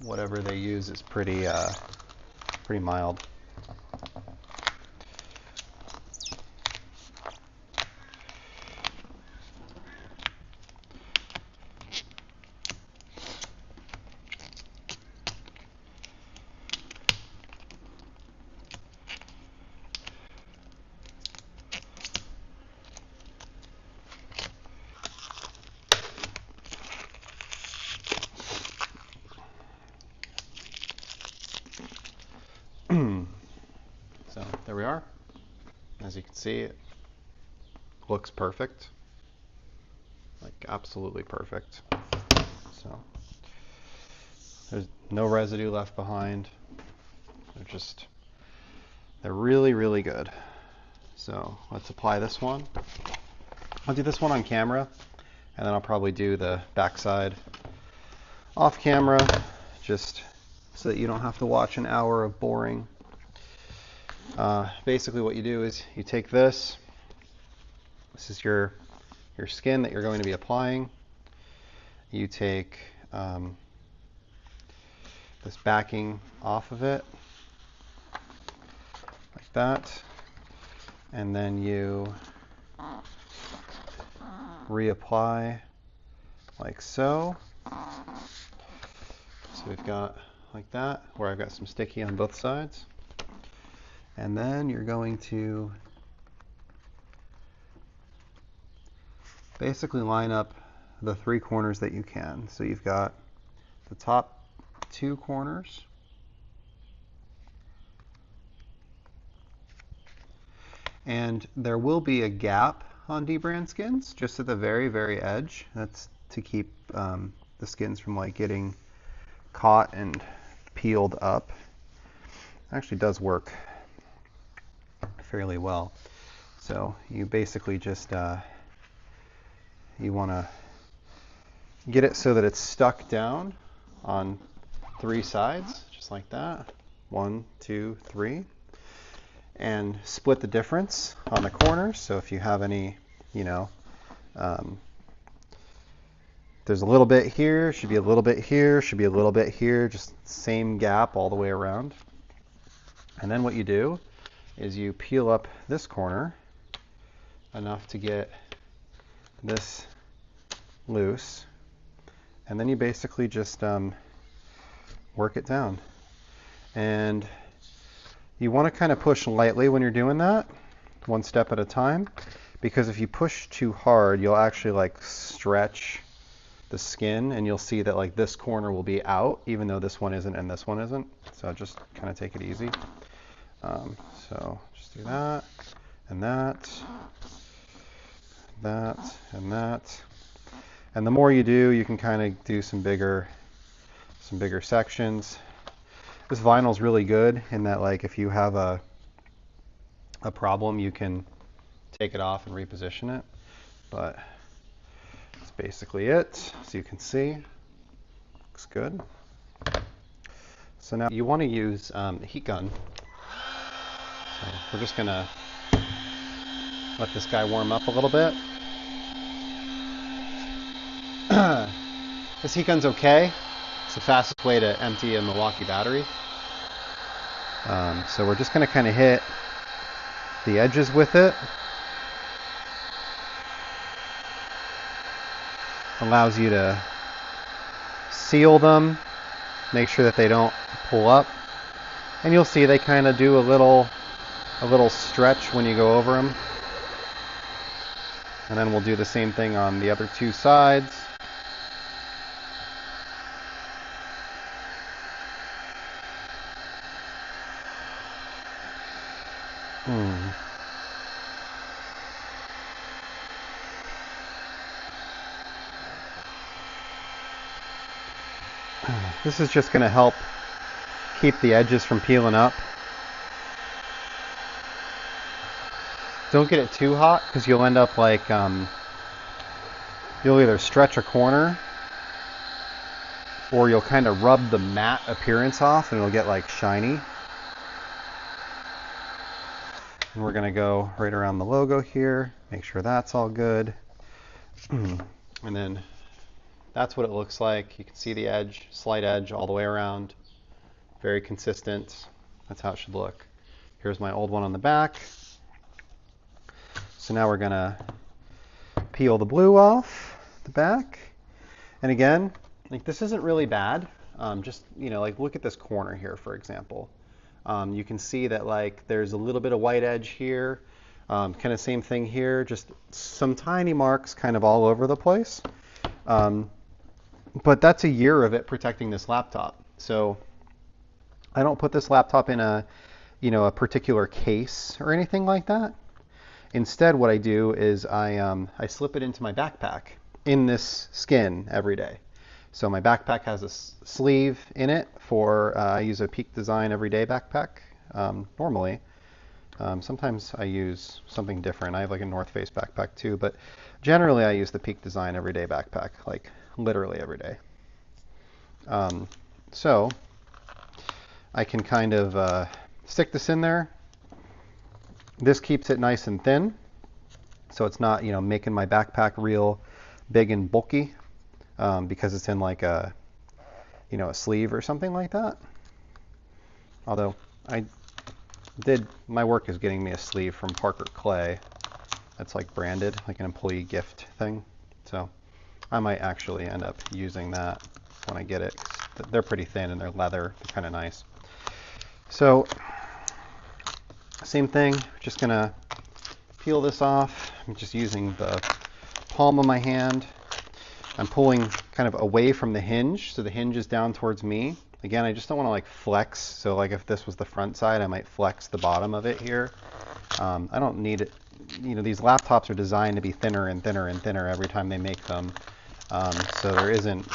whatever they use is pretty mild. So there we are. As you can see, it looks perfect, like absolutely perfect. So there's no residue left behind. They're really, really good. So let's apply this one. I'll do this one on camera, and then I'll probably do the backside off camera, just so that you don't have to watch an hour of boring. Basically what you do is you take this is your skin that you're going to be applying. You take this backing off of it like that, and then you reapply like so. So we've got like that, where I've got some sticky on both sides. And then you're going to basically line up the 3 corners that you can. So you've got the top 2 corners, and there will be a gap on dbrand skins just at the very, very edge. That's to keep the skins from like getting caught and peeled up. It actually does work fairly well. So you basically just you want to get it so that it's stuck down on 3 sides, just like that. 1, 2, 3. And split the difference on the corners. So if you have any, you know, there's a little bit here, should be a little bit here, should be a little bit here, just same gap all the way around. And then what you do is you peel up this corner enough to get this loose, and then you basically just work it down. And you want to kind of push lightly when you're doing that, 1 step at a time, because if you push too hard, you'll actually like stretch the skin, and you'll see that like this corner will be out, even though this one isn't and this one isn't. So just kind of take it easy. So just do that, and that, that, and that. And the more you do, you can kind of do some bigger sections. This vinyl is really good in that, like, if you have a problem, you can take it off and reposition it. But that's basically it. So you can see, looks good. So now you want to use a heat gun. So we're just gonna let this guy warm up a little bit. This heat gun's okay. It's the fastest way to empty a Milwaukee battery. So we're just going to kind of hit the edges with it. Allows you to seal them, make sure that they don't pull up. And you'll see they kind of do a little stretch when you go over them. And then we'll do the same thing on the other 2 sides. This is just going to help keep the edges from peeling up. Don't get it too hot, because you'll end up like, you'll either stretch a corner or you'll kind of rub the matte appearance off and it'll get like shiny. And we're going to go right around the logo here, make sure that's all good. And then that's what it looks like. You can see the edge, slight edge all the way around. Very consistent. That's how it should look. Here's my old one on the back. So now we're going to peel the blue off the back. And again, like, this isn't really bad. Just, you know, like, look at this corner here, for example. You can see that like there's a little bit of white edge here. Kind of same thing here, just some tiny marks kind of all over the place. But that's a year of it protecting this laptop. So I don't put this laptop in a, you know, a particular case or anything like that. Instead, what I do is I slip it into my backpack in this skin every day. So my backpack has a sleeve in it for, I use a Peak Design everyday backpack normally. Sometimes I use something different. I have like a North Face backpack too, but generally I use the Peak Design everyday backpack, like literally every day. So I can kind of stick this in there. This keeps it nice and thin, so it's not, you know, making my backpack real big and bulky, because it's in like a, you know, a sleeve or something like that. Although my work is getting me a sleeve from Parker Clay that's like branded, like an employee gift thing. So I might actually end up using that when I get it. They're pretty thin and they're leather, they're kind of nice. So same thing, just gonna peel this off. I'm just using the palm of my hand. I'm pulling kind of away from the hinge, so the hinge is down towards me. Again, I just don't want to like flex, so like if this was the front side, I might flex the bottom of it here. I don't need it. You know, these laptops are designed to be thinner and thinner and thinner every time they make them. So there isn't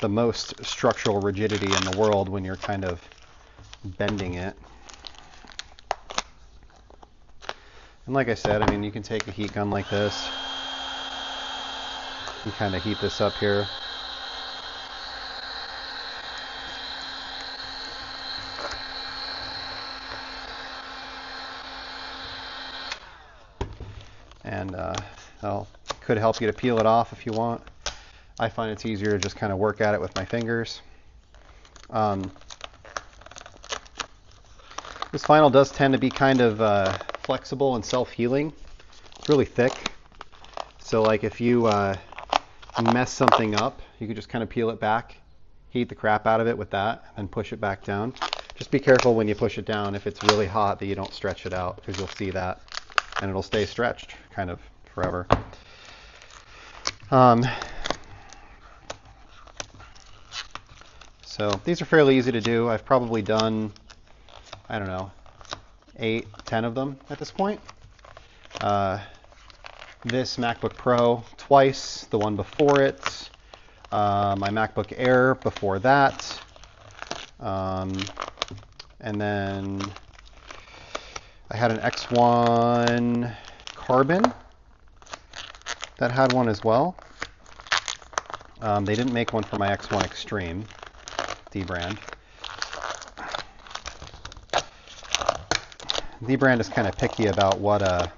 the most structural rigidity in the world when you're kind of bending it. And like I said, I mean, you can take a heat gun like this. You kind of heat this up here. And that could help you to peel it off if you want. I find it's easier to just kind of work at it with my fingers. This vinyl does tend to be kind of flexible and self-healing. It's really thick. So like if you mess something up, you could just kind of peel it back, heat the crap out of it with that, and push it back down. Just be careful when you push it down if it's really hot that you don't stretch it out, because you'll see that. And it'll stay stretched kind of forever. So these are fairly easy to do. I've probably done, I don't know, 8, 10 of them at this point. This MacBook Pro twice, the one before it, my MacBook Air before that, and then I had an X1 Carbon that had one as well. They didn't make one for my X1 Extreme, D-brand. D-brand is kind of picky about what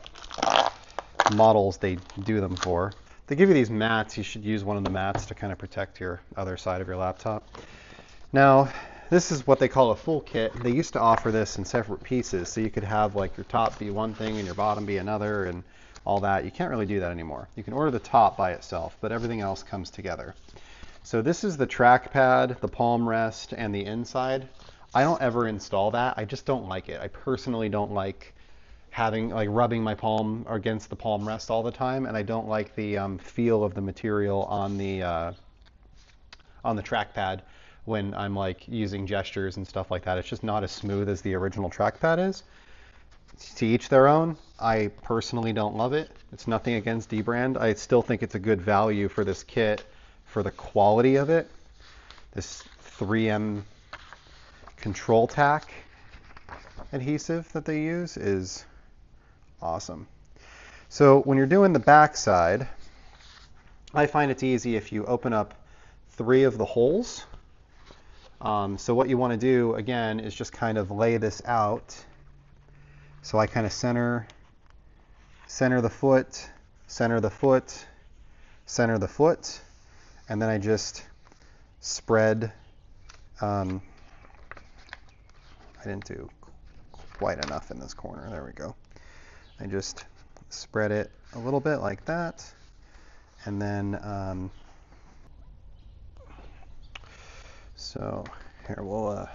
models they do them for. They give you these mats. You should use one of the mats to kind of protect your other side of your laptop. Now, this is what they call a full kit. They used to offer this in separate pieces, so you could have like your top be one thing and your bottom be another and all that. You can't really do that anymore. You can order the top by itself, but everything else comes together. So this is the trackpad, the palm rest, and the inside. I don't ever install that. I just don't like it. I personally don't like having rubbing my palm against the palm rest all the time, and I don't like the feel of the material on the trackpad when I'm like using gestures and stuff like that. It's just not as smooth as the original trackpad is. To each their own. I personally don't love it. It's nothing against D-brand. I still think it's a good value for this kit for the quality of it. This 3M Control Tack adhesive that they use is awesome. So when you're doing the back side, I find it's easy if you open up 3 of the holes. So what you want to do again is just kind of lay this out. So I kind of center the foot, center the foot, center the foot, and then I just spread. I didn't do quite enough in this corner. There we go. I just spread it a little bit like that, and then so here we'll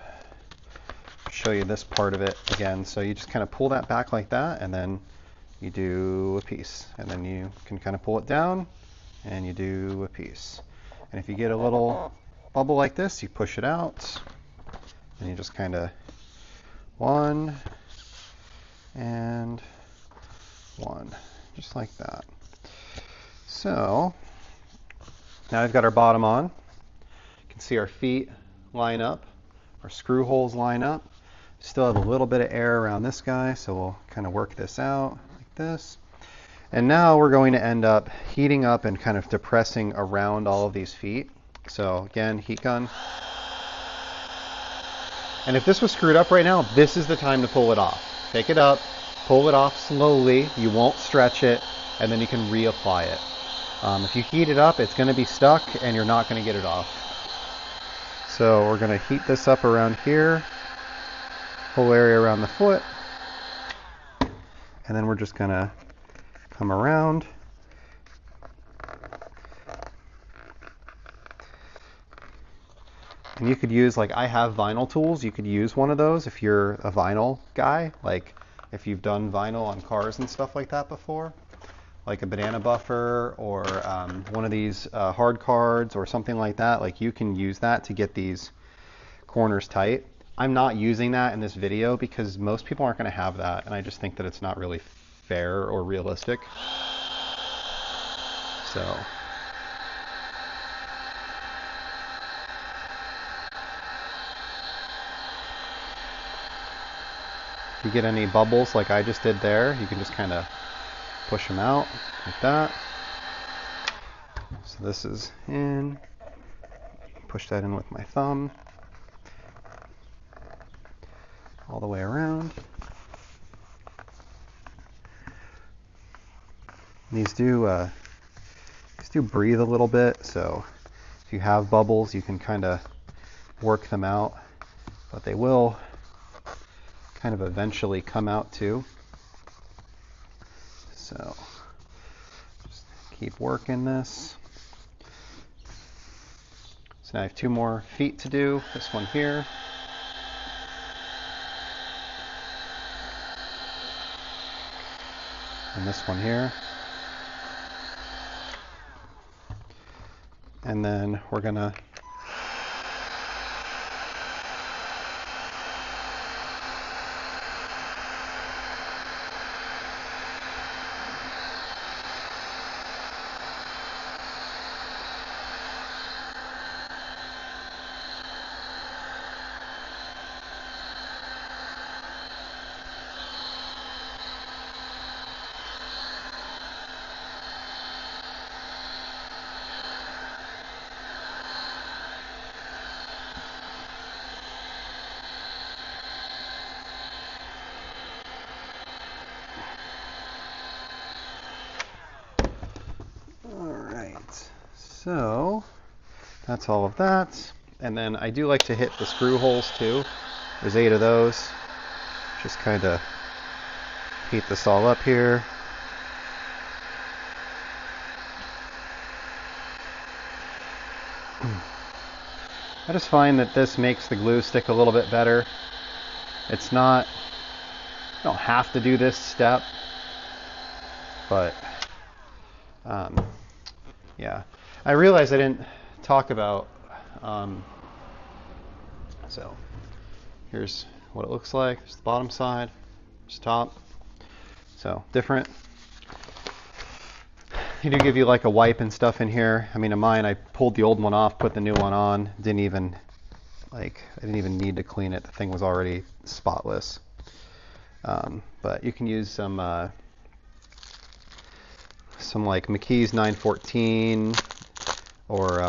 show you this part of it again. So you just kind of pull that back like that, and then you do a piece, and then you can kind of pull it down and you do a piece. And if you get a little bubble like this, you push it out and you just kind of 1 and 1, just like that. So now we've got our bottom on. You can see our feet line up, our screw holes line up. Still have a little bit of air around this guy, so we'll kind of work this out like this. And now we're going to end up heating up and kind of depressing around all of these feet. So again, heat gun. And if this was screwed up right now, this is the time to pull it off. Take it up, pull it off slowly. You won't stretch it, and then you can reapply it. If you heat it up, it's going to be stuck, and you're not going to get it off. So we're going to heat this up around here. Whole area around the foot, and then we're just gonna come around and you could use, like, I have vinyl tools. You could use one of those if you're a vinyl guy, like if you've done vinyl on cars and stuff like that before. like a banana buffer or one of these hard cards or something like that, like you can use that to get these corners tight. I'm not using that in this video because most people aren't going to have that, and I just think that it's not really fair or realistic. So if you get any bubbles like I just did there, you can just kind of push them out like that. So this is in. Push that in with my thumb all the way around. These do breathe a little bit, so if you have bubbles, you can kind of work them out, but they will kind of eventually come out too. So just keep working this. So now I have 2 more feet to do. This one here. And this one here. And then we're gonna So that's all of that. And then I do like to hit the screw holes too. There's 8 of those. Just kind of heat this all up here. I just find that this makes the glue stick a little bit better. It's not, you don't have to do this step, but yeah. I realized I didn't talk about, so here's what it looks like. There's the bottom side, there's the top. So different. They do give you like a wipe and stuff in here. I mean, in mine, I pulled the old one off, put the new one on. I didn't even need to clean it. The thing was already spotless. But you can use some like McKee's 914 or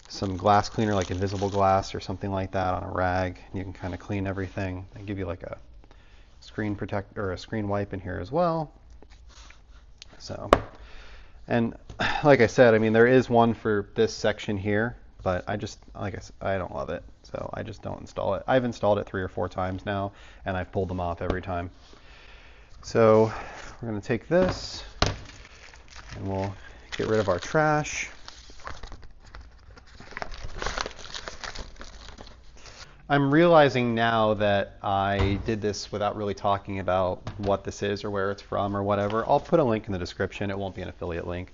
some glass cleaner like Invisible Glass or something like that on a rag. You can kind of clean everything. They give you like a screen protect or a screen wipe in here as well. So, and like I said, I mean, there is one for this section here, but I just, like I said, I don't love it, so I just don't install it. I've installed it 3 or 4 times now, and I've pulled them off every time. So we're going to take this, and we'll get rid of our trash. I'm realizing now that I did this without really talking about what this is or where it's from or whatever. I'll put a link in the description. It won't be an affiliate link.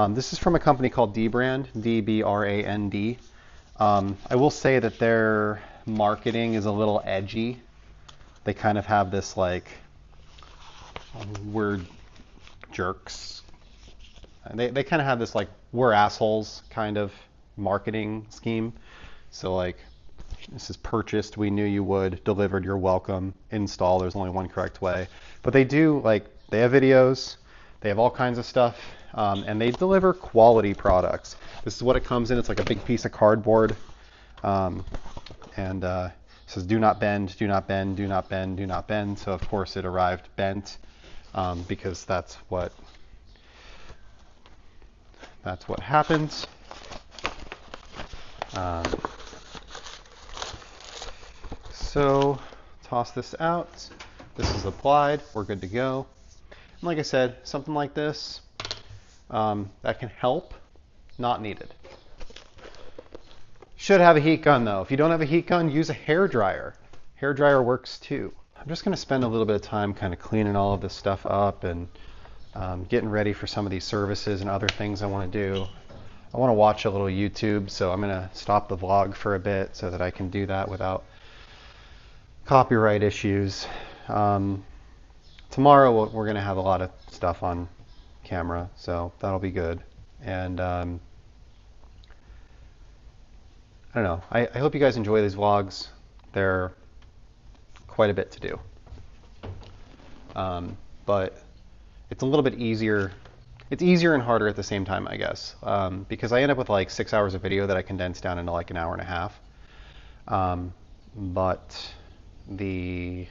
This is from a company called dbrand, D-B-R-A-N-D. I will say that their marketing is a little edgy. They kind of have this like we're jerks. They kind of have this like we're assholes kind of marketing scheme. So like, this is purchased, we knew you would, delivered, you're welcome, install, there's only one correct way. But they do, like, they have videos, they have all kinds of stuff, and they deliver quality products. This is what it comes in. It's like a big piece of cardboard, and it says do not bend, do not bend, do not bend, do not bend. So of course it arrived bent, because that's what happens. So toss this out. This is applied. We're good to go. And like I said, something like this that can help, not needed. Should have a heat gun though. If you don't have a heat gun, use a hair dryer. Hair dryer works too. I'm just going to spend a little bit of time kind of cleaning all of this stuff up and getting ready for some of these services and other things I want to do. I want to watch a little YouTube, so I'm going to stop the vlog for a bit so that I can do that without copyright issues. Tomorrow we're going to have a lot of stuff on camera, so that'll be good. And I don't know. I hope you guys enjoy these vlogs. They're quite a bit to do. But it's a little bit easier. It's easier and harder at the same time, I guess, because I end up with like 6 hours of video that I condense down into like an hour and a half. But the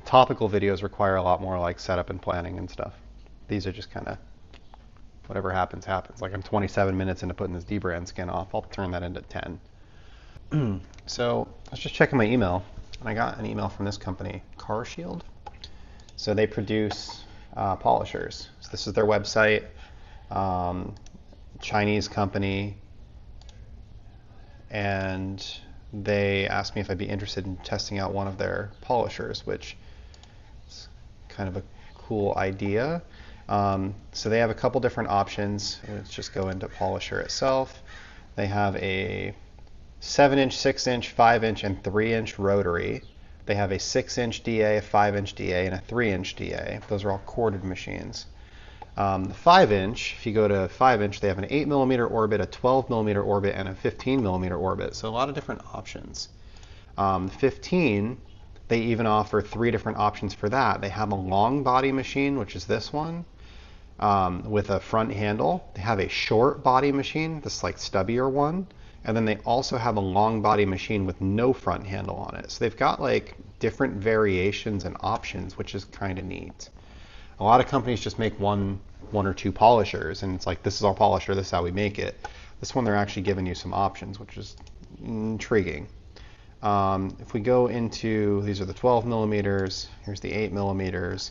topical videos require a lot more like setup and planning and stuff. These are just kind of whatever happens, happens. Like I'm 27 minutes into putting this D-brand skin off. I'll turn that into 10. So I was just checking my email, and I got an email from this company, Car Shield. So they produce polishers. So this is their website. Chinese company. And they asked me if I'd be interested in testing out one of their polishers, which is kind of a cool idea. So they have a couple different options. Let's just go into polisher itself. They have a 7-inch, 6-inch, 5-inch, and 3-inch rotary. They have a 6-inch DA, a 5-inch DA, and a 3-inch DA. Those are all corded machines. The 5-inch, if you go to 5-inch, they have an 8mm orbit, a 12mm orbit, and a 15mm orbit. So a lot of different options. 15, they even offer 3 different options for that. They have a long body machine, which is this one, with a front handle. They have a short body machine, this like stubbier one. And then they also have a long body machine with no front handle on it. So they've got like different variations and options, which is kind of neat. A lot of companies just make one or two polishers, and it's like, this is our polisher, this is how we make it. This one, they're actually giving you some options, which is intriguing. If we go into, these are the 12mm, here's the 8mm,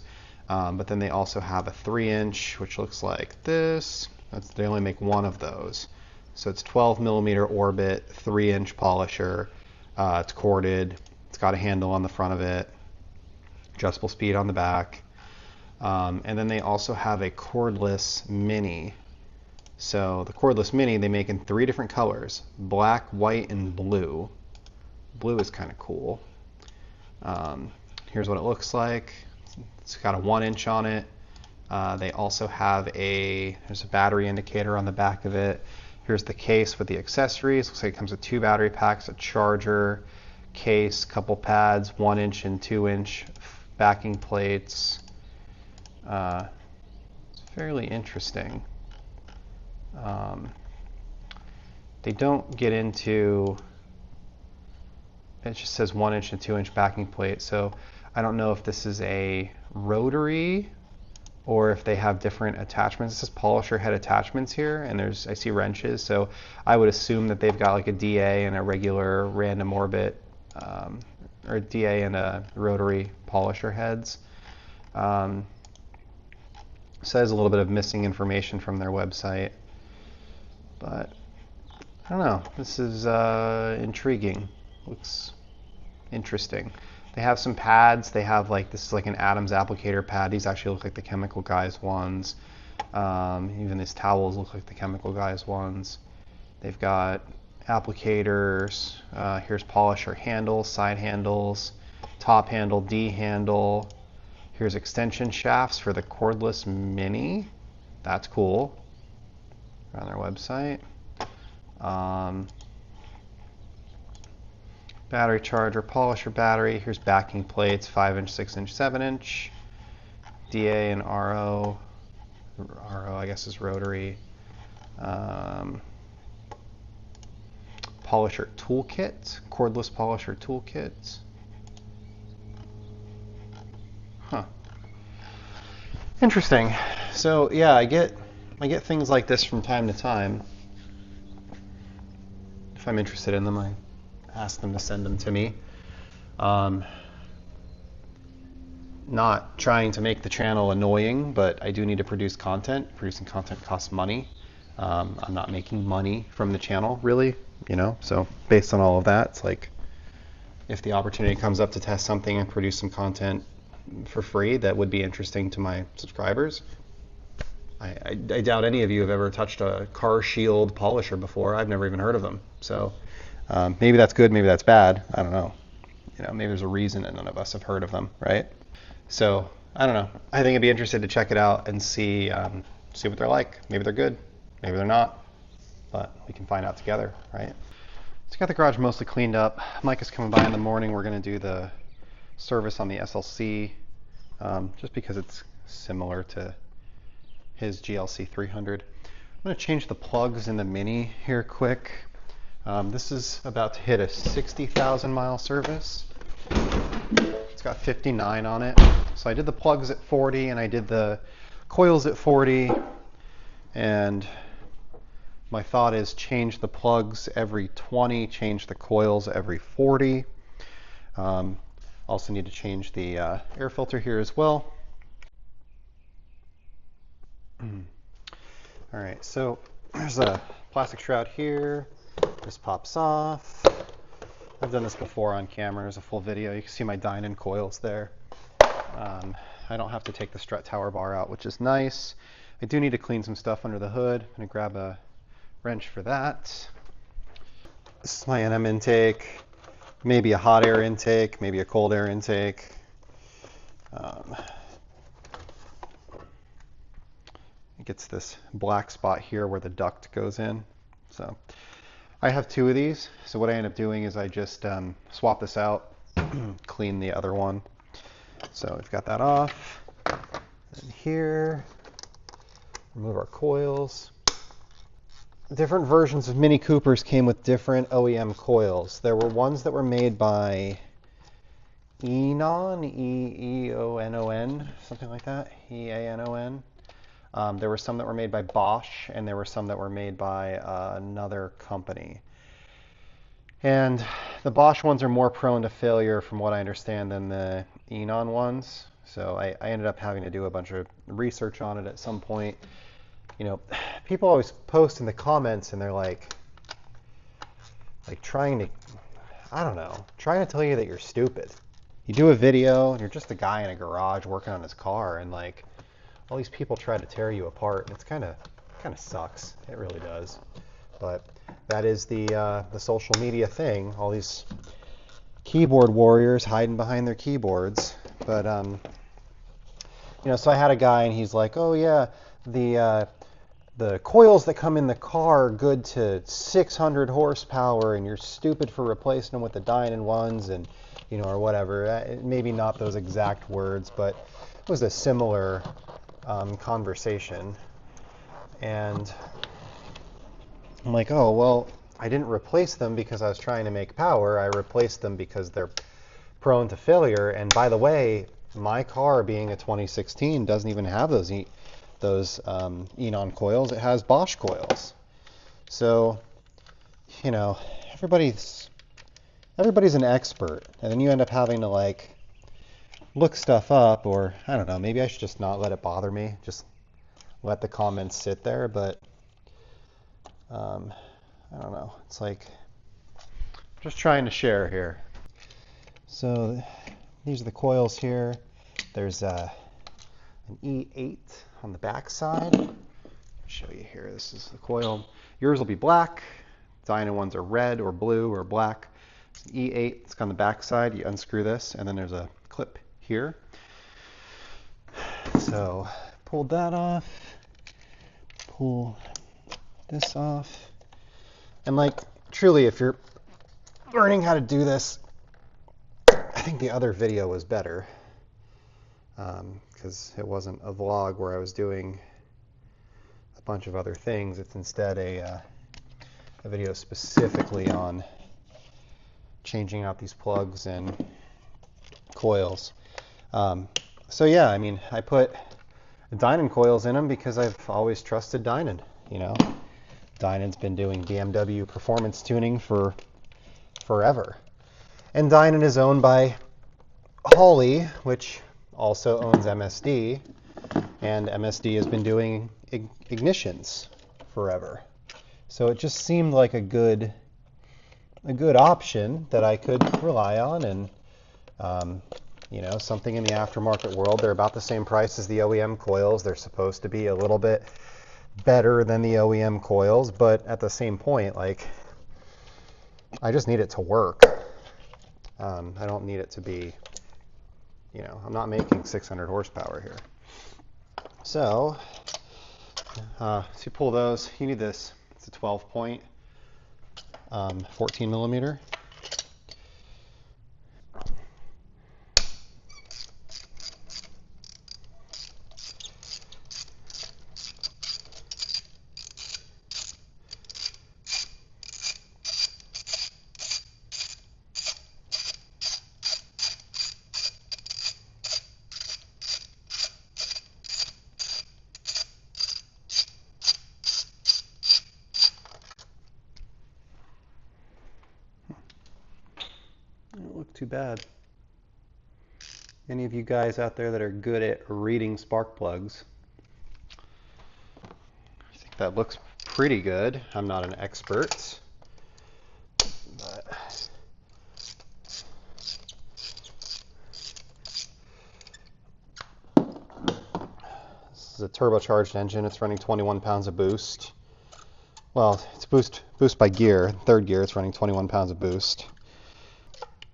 but then they also have a 3-inch, which looks like this. They only make one of those. So it's 12mm orbit, 3-inch polisher. It's corded. It's got a handle on the front of it, adjustable speed on the back. And then they also have a cordless mini. So the cordless mini they make in 3 different colors: black, white, and blue. Blue is kind of cool. Here's what it looks like. It's got a 1-inch on it. They also have there's a battery indicator on the back of it. Here's the case with the accessories. Looks like it comes with 2 battery packs, a charger, case, couple pads, 1-inch and 2-inch backing plates. It's fairly interesting. They don't get into, it just says 1-inch and 2-inch backing plate. So I don't know if this is a rotary or if they have different attachments. It says polisher head attachments here, and I see wrenches, so I would assume that they've got like a DA and a regular random orbit, or DA and a rotary polisher heads. Says a little bit of missing information from their website, but I don't know. This is intriguing. Looks interesting. They have some pads. They have like, this is like an Adams applicator pad. These actually look like the Chemical Guys ones. Even these towels look like the Chemical Guys ones. They've got applicators. Here's polisher handles, side handles, top handle, D handle. Here's extension shafts for the cordless mini. That's cool. On their website. Battery charger, polisher battery. Here's backing plates, 5-inch, 6-inch, 7-inch. DA and RO. RO, I guess, is rotary. Polisher toolkit, cordless polisher toolkit. Huh. Interesting. So yeah, I get things like this from time to time. If I'm interested in them, I ask them to send them to me. Not trying to make the channel annoying, but I do need to produce content. Producing content costs money. I'm not making money from the channel, really, so based on all of that, it's like, if the opportunity comes up to test something and produce some content, for free that would be interesting to my subscribers. I doubt any of you have ever touched a car shield polisher before. I've never even heard of them. So maybe that's good, maybe that's bad. I don't know. Maybe there's a reason that none of us have heard of them, right? So I don't know. I think I'd be interested to check it out and see what they're like. Maybe they're good, maybe they're not, but we can find out together, right? So got the garage mostly cleaned up. Mike is coming by in the morning. We're going to do the service on the SLC, just because it's similar to his GLC 300. I'm going to change the plugs in the Mini here quick. This is about to hit a 60,000 mile service. It's got 59 on it. So I did the plugs at 40 and I did the coils at 40. And my thought is change the plugs every 20, change the coils every 40. Also need to change the air filter here as well. All right, so there's a plastic shroud here. This pops off. I've done this before on camera. There's a full video. You can see my Dynon coils there. I don't have to take the strut tower bar out, which is nice. I do need to clean some stuff under the hood. I'm going to grab a wrench for that. This is my NM intake. Maybe a hot air intake, maybe a cold air intake. It gets this black spot here where the duct goes in. So I have two of these. So what I end up doing is I just swap this out, clean the other one. So we've got that off. And here, remove our coils. Different versions of Mini Coopers came with different OEM coils. There were ones that were made by Eanon, E-E-O-N-O-N, something like that, E-A-N-O-N. There were some that were made by Bosch, and there were some that were made by another company. And the Bosch ones are more prone to failure, from what I understand, than the Eanon ones. So I ended up having to do a bunch of research on it at some point. People always post in the comments and they're like trying to tell you that you're stupid. You do a video and you're just a guy in a garage working on his car, and all these people try to tear you apart, and it's kind of sucks. It really does. But that is the social media thing. All these keyboard warriors hiding behind their keyboards. But so I had a guy and he's like, "Oh yeah, the coils that come in the car are good to 600 horsepower, and you're stupid for replacing them with the Dynon ones," and or whatever. Maybe not those exact words, but it was a similar conversation. And I'm like, oh well, I didn't replace them because I was trying to make power. I replaced them because they're prone to failure. And by the way, my car, being a 2016, doesn't even have those Eanon coils. It has Bosch coils. So, everybody's an expert, and then you end up having to look stuff up, or I don't know, maybe I should just not let it bother me, just let the comments sit there. But I don't know, it's just trying to share here. So these are the coils here. There's an E8 on the back side. I'll show you here. This is the coil. Yours will be black. Dynon ones are red or blue or black. E8, it's on the back side. You unscrew this, and then there's a clip here. So pulled that off. Pull this off. And truly, if you're learning how to do this, I think the other video was better. Because it wasn't a vlog where I was doing a bunch of other things. It's instead a video specifically on changing out these plugs and coils. So yeah, I put Dynon coils in them because I've always trusted Dynon. Dynon's been doing BMW performance tuning for forever. And Dynon is owned by Holley, which also owns MSD, and MSD has been doing ignitions forever. So it just seemed like a good option that I could rely on, and You know, something in the aftermarket world. They're about the same price as the OEM coils. They're supposed to be a little bit better than the OEM coils, but at the same point, like, I just need it to work. I don't need it to be, you know, I'm not making 600 horsepower here. So, to pull those, you need this. It's a 12 point, 14 millimeter. Don't look too bad. Any of you guys out there that are good at reading spark plugs, I think that looks pretty good. I'm not an expert, but this is a turbocharged engine. It's running 21 pounds of boost. Well, it's boost by gear. Third gear, it's running 21 pounds of boost.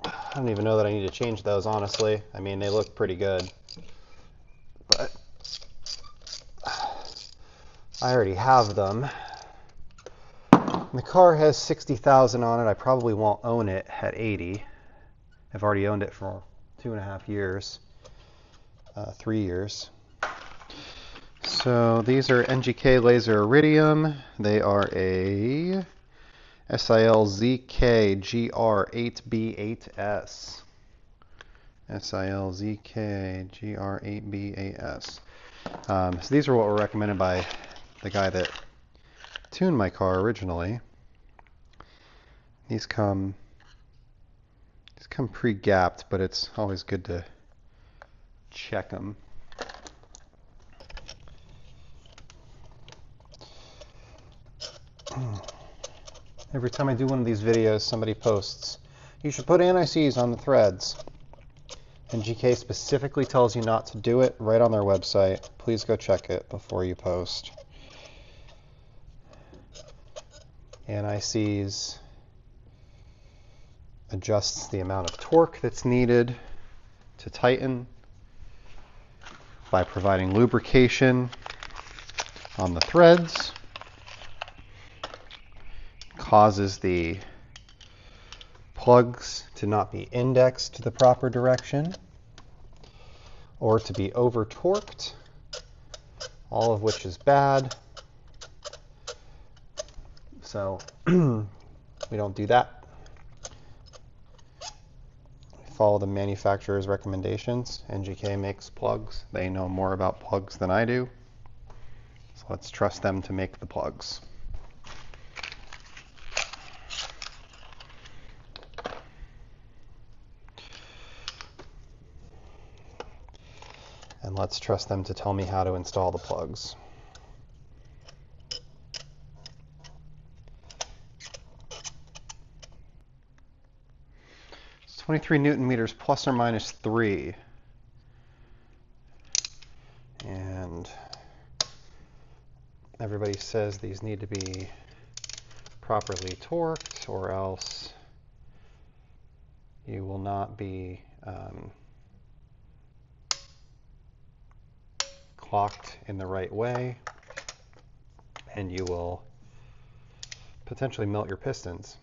I don't even know that I need to change those, honestly. I mean, they look pretty good, but I already have them. The car has 60,000 on it. I probably won't own it at 80. I've already owned it for 2.5 years, 3 years. So these are NGK Laser Iridium. They are a SLC GR8B8S. SLC GR8B8S. So these are what were recommended by the guy that tuned my car originally. These come pre-gapped, but it's always good to check them. Every time I do one of these videos, somebody posts, you should put anti-seize on the threads. And GK specifically tells you not to do it right on their website. Please go check it before you post. Anti-seize adjusts the amount of torque that's needed to tighten by providing lubrication on the threads. Causes the plugs to not be indexed to the proper direction or to be over torqued, all of which is bad. So we don't do that. We follow the manufacturer's recommendations. NGK makes plugs. They know more about plugs than I do. So let's trust them to make the plugs. And let's trust them to tell me how to install the plugs. It's 23 Newton meters plus or minus 3. And everybody says these need to be properly torqued or else you will not be clocked in the right way, and you will potentially melt your pistons.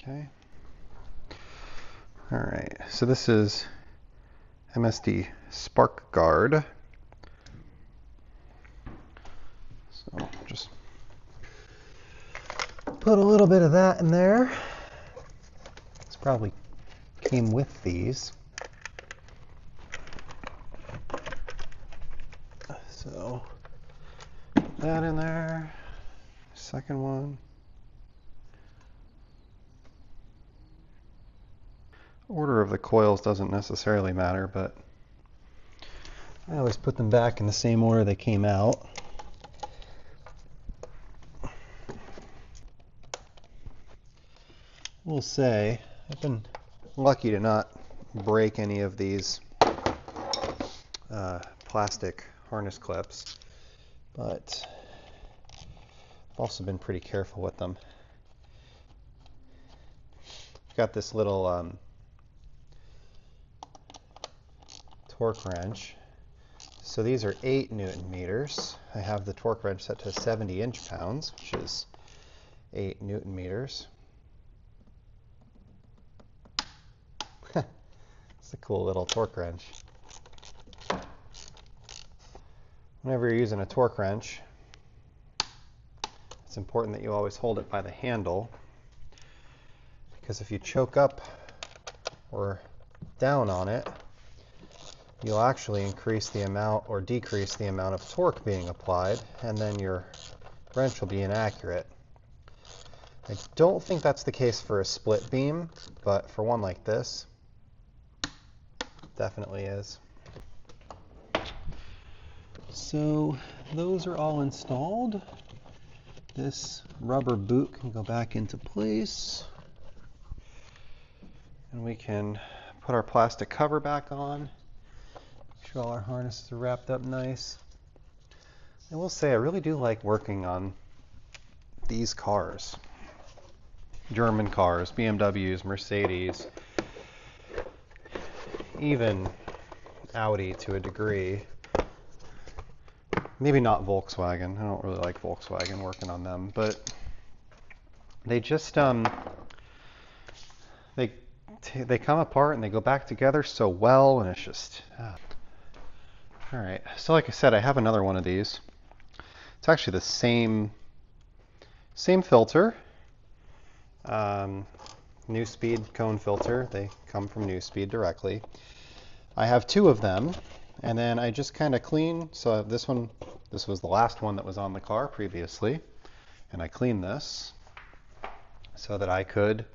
Okay. All right. So this is MSD Spark Guard. So just put a little bit of that in there. This probably came with these. So put that in there. Second one. Order of the coils doesn't necessarily matter, but I always put them back in the same order they came out. We'll say I've been lucky to not break any of these plastic harness clips, but I've also been pretty careful with them. I've got this little torque wrench. So these are 8 Newton meters. I have the torque wrench set to 70 inch-pounds, which is 8 Newton meters. It's a cool little torque wrench. Whenever you're using a torque wrench, it's important that you always hold it by the handle, because if you choke up or down on it, you'll actually increase the amount or decrease the amount of torque being applied, and then your wrench will be inaccurate. I don't think that's the case for a split beam, but for one like this, definitely is. So those are all installed. This rubber boot can go back into place, and we can put our plastic cover back on. Make sure all our harnesses are wrapped up nice. I will say I really do like working on these cars. German cars, BMWs, Mercedes, even Audi to a degree. Maybe not Volkswagen. I don't really like Volkswagen working on them, but they just they come apart and they go back together so well, and it's just all right. So like I said, I have another one of these. It's actually the same filter, New Speed cone filter. They come from New Speed directly. I have 2 of them, and then I just kind of clean. So this was the last one that was on the car previously, and I cleaned this so that I could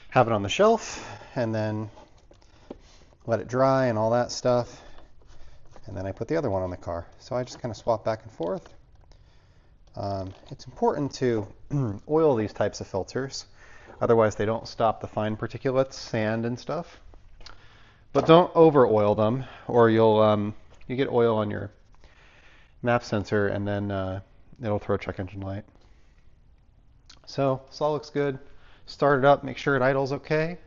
have it on the shelf and then let it dry and all that stuff, and then I put the other one on the car. So I just kind of swap back and forth. It's important to oil these types of filters, otherwise they don't stop the fine particulates, sand and stuff. But don't over oil them, or you get oil on your map sensor, and then it'll throw check engine light. So this all looks good. Start it up, make sure it idles okay.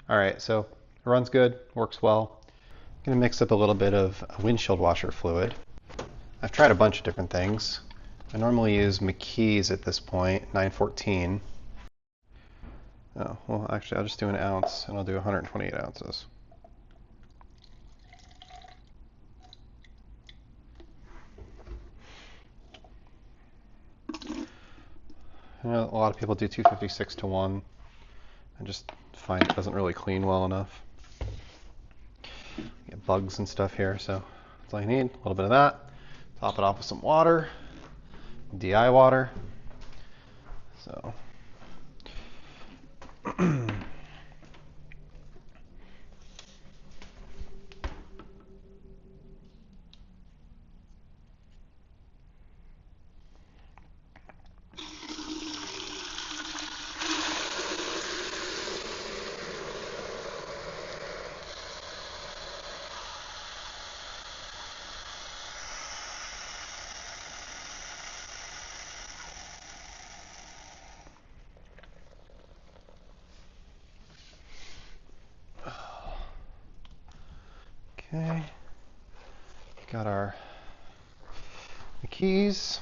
All right, so it runs good, works well. I'm gonna mix up a little bit of windshield washer fluid. I've tried a bunch of different things. I normally use McKee's at this point, 914. Oh, well actually I'll just do an ounce, and I'll do 128 ounces. I know a lot of people do 256 to 1. I just find it doesn't really clean well enough. Get bugs and stuff here, so that's all you need. A little bit of that. Top it off with some water, DI water. So okay. Got the keys.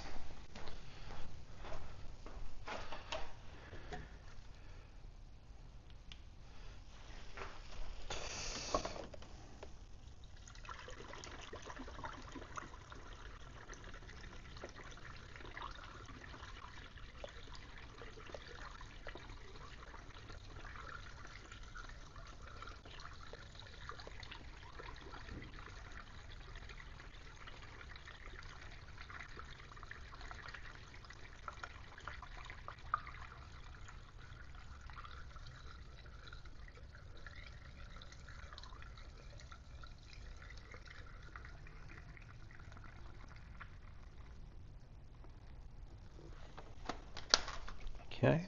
Okay.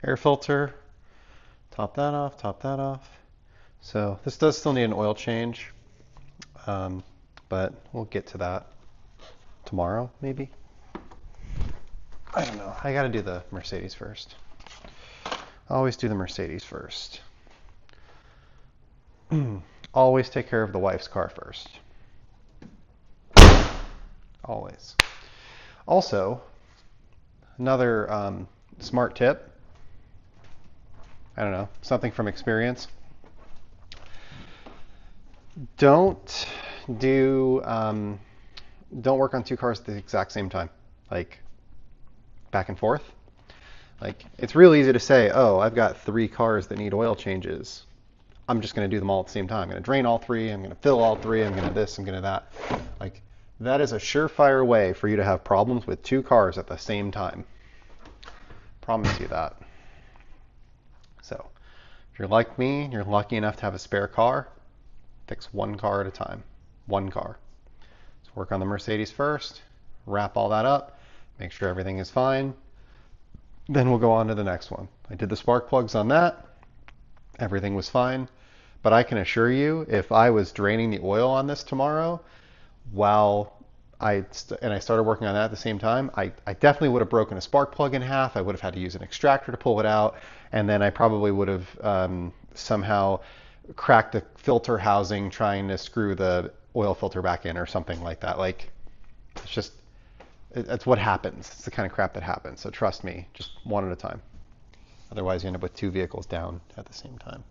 Air filter, top that off, top that off. So this does still need an oil change, but we'll get to that tomorrow, maybe. I don't know. I gotta do the Mercedes first. Always do the Mercedes first. Always take care of the wife's car first. Always. Also, another smart tip. I don't know, something from experience. Don't work on two cars at the exact same time, like back and forth. Like, it's real easy to say, oh, I've got 3 cars that need oil changes. I'm just going to do them all at the same time. I'm going to drain all 3. I'm going to fill all 3. I'm going to this. I'm going to that. Like, that is a surefire way for you to have problems with 2 cars at the same time. Promise you that. So, if you're like me and you're lucky enough to have a spare car, fix 1 car at a time. 1 car. So work on the Mercedes first, wrap all that up, make sure everything is fine. Then we'll go on to the next one. I did the spark plugs on that. Everything was fine. But I can assure you, if I was draining the oil on this tomorrow, while I started working on that at the same time, I definitely would have broken a spark plug in half. I would have had to use an extractor to pull it out. And then I probably would have somehow cracked the filter housing trying to screw the oil filter back in or something like that. Like, it's just, that's what happens. It's the kind of crap that happens. So trust me, just one at a time. Otherwise, you end up with 2 vehicles down at the same time.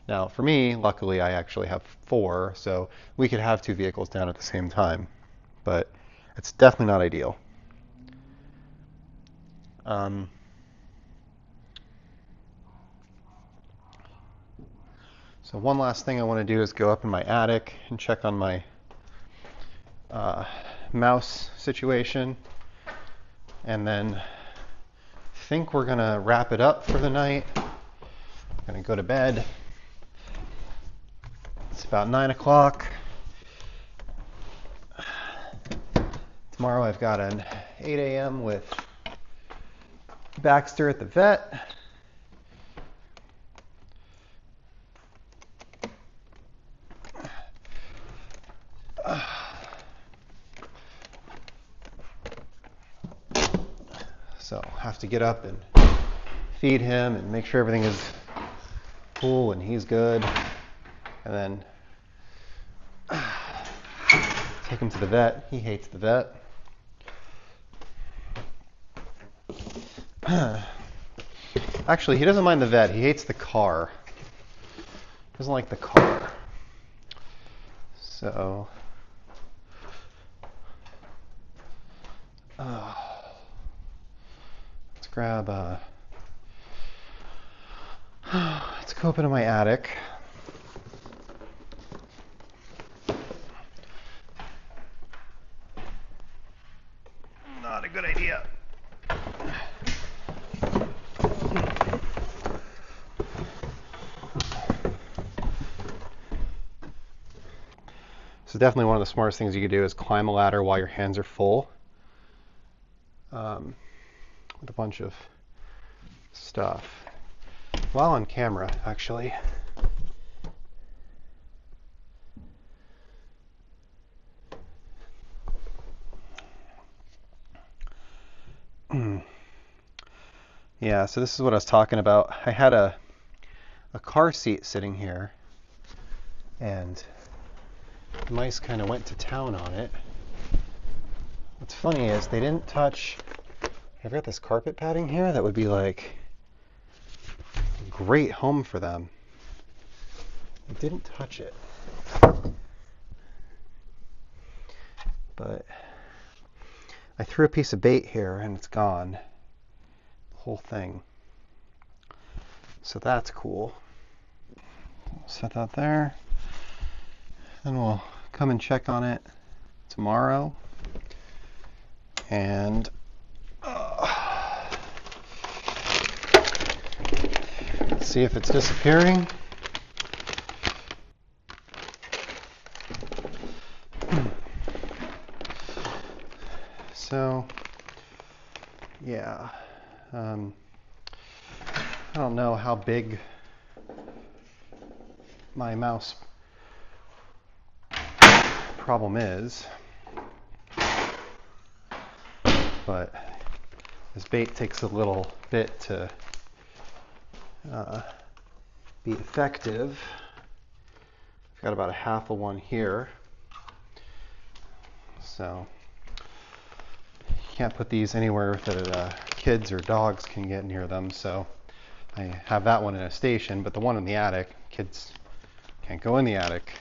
Now, for me, luckily, I actually have 4, so we could have 2 vehicles down at the same time. But it's definitely not ideal. So one last thing I want to do is go up in my attic and check on my mouse situation, and then think we're gonna wrap it up for the night. I'm gonna go to bed. It's about 9 o'clock. Tomorrow I've got an 8 a.m. with Baxter at the vet. So have to get up and feed him and make sure everything is cool and he's good. And then take him to the vet. He hates the vet. Actually, he doesn't mind the vet. He hates the car. He doesn't like the car. So, let's grab let's go up into my attic. Not a good idea. So definitely one of the smartest things you could do is climb a ladder while your hands are full with a bunch of stuff. While on camera, actually. Yeah, so this is what I was talking about. I had a car seat sitting here and mice kind of went to town on it. What's funny is they didn't touch. I've got this carpet padding here that would be like a great home for them. They didn't touch it. But I threw a piece of bait here and it's gone. The whole thing. So that's cool. Set that there. Then we'll come and check on it tomorrow. And see if it's disappearing. So, yeah, I don't know how big my mouse problem is, but this bait takes a little bit to be effective. I've got about a half of one here, so can't put these anywhere that kids or dogs can get near them, so I have that one in a station, but the one in the attic, kids can't go in the attic,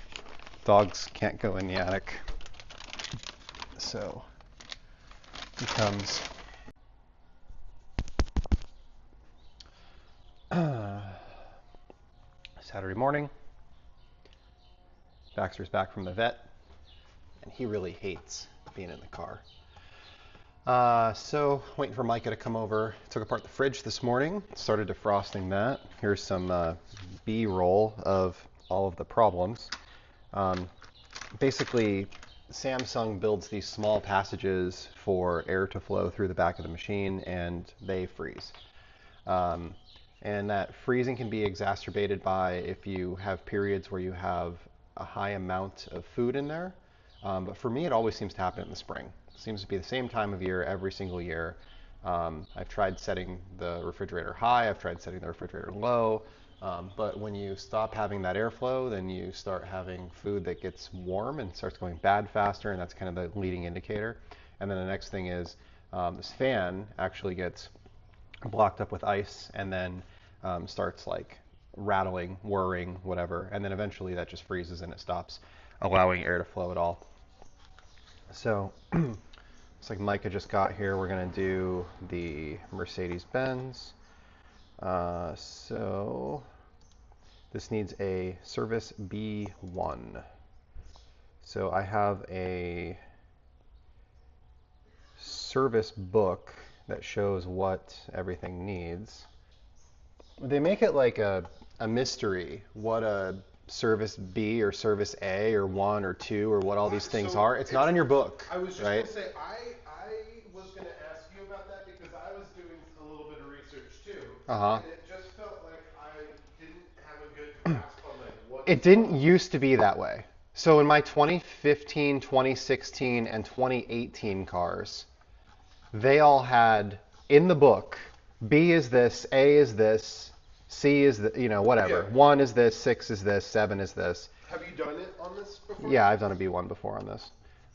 dogs can't go in the attic, so it becomes Saturday morning. Baxter's back from the vet, and he really hates being in the car. So waiting for Micah to come over. Took apart the fridge this morning, started defrosting that. Here's some B-roll of all of the problems. Basically, Samsung builds these small passages for air to flow through the back of the machine, and they freeze. And that freezing can be exacerbated by if you have periods where you have a high amount of food in there. But for me, it always seems to happen in the spring. Seems to be the same time of year every single year. I've tried setting the refrigerator high, I've tried setting the refrigerator low, but when you stop having that airflow, then you start having food that gets warm and starts going bad faster, and that's kind of the leading indicator. And then the next thing is this fan actually gets blocked up with ice and then starts like rattling, whirring, whatever, and then eventually that just freezes and it stops allowing air to flow at all. So it's like Micah just got here. We're going to do the Mercedes-Benz. So this needs a service B1. So I have a service book that shows what everything needs. They make it like a mystery what a service B or service A or 1 or 2 or what all these things are. It's not in your book. I was just right? going to say, I was going to ask you about that because I was doing a little bit of research too. And it just felt like I didn't have a good grasp on like what. It didn't used to be that way. So in my 2015, 2016, and 2018 cars, they all had in the book, B is this, A is this, C is the, whatever. Yeah. 1 is this, 6 is this, 7 is this. Have you done it on this before? Yeah, I've done a B1 before on this,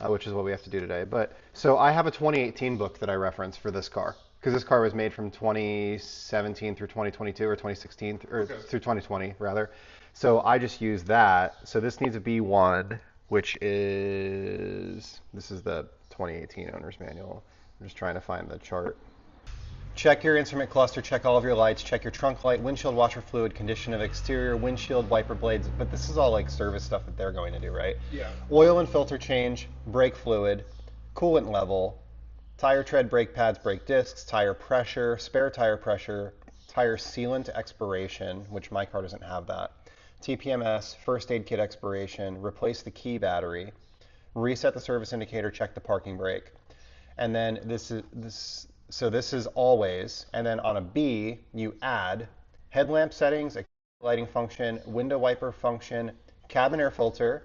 which is what we have to do today. But so I have a 2018 book that I reference for this car because this car was made from 2017 through 2022 or 2016 through 2020 rather. So I just use that. So this needs a B1, which is this is the 2018 owner's manual. I'm just trying to find the chart. Check your instrument cluster, check all of your lights, check your trunk light, windshield washer fluid, condition of exterior, windshield wiper blades, but this is all like service stuff that they're going to do, right? Yeah. Oil and filter change, brake fluid, coolant level, tire tread, brake pads, brake discs, tire pressure, spare tire pressure, tire sealant expiration, which my car doesn't have that, TPMS, first aid kit expiration, replace the key battery, reset the service indicator, check the parking brake. And then this is always, and then on a B, you add headlamp settings, lighting function, window wiper function, cabin air filter,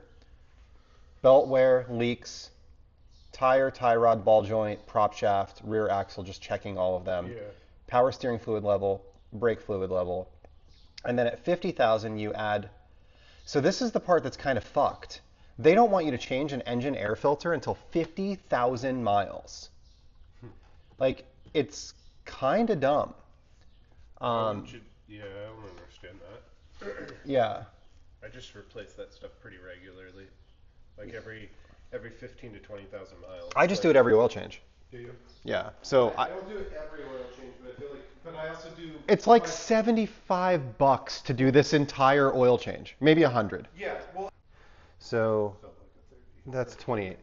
belt wear, leaks, tire, tie rod, ball joint, prop shaft, rear axle, just checking all of them. Yeah. Power steering fluid level, brake fluid level. And then at 50,000, you add So this is the part that's kind of fucked. They don't want you to change an engine air filter until 50,000 miles. Like, it's kind of dumb. Yeah, I don't understand that. Yeah. I just replace that stuff pretty regularly, like every 15 to 20,000 miles. I just do it every oil change. Do you? Yeah. So I don't do it every oil change, but I feel like, but I also do. it's like $75 to do this entire oil change, maybe 100. Yeah. Well. So that's 28.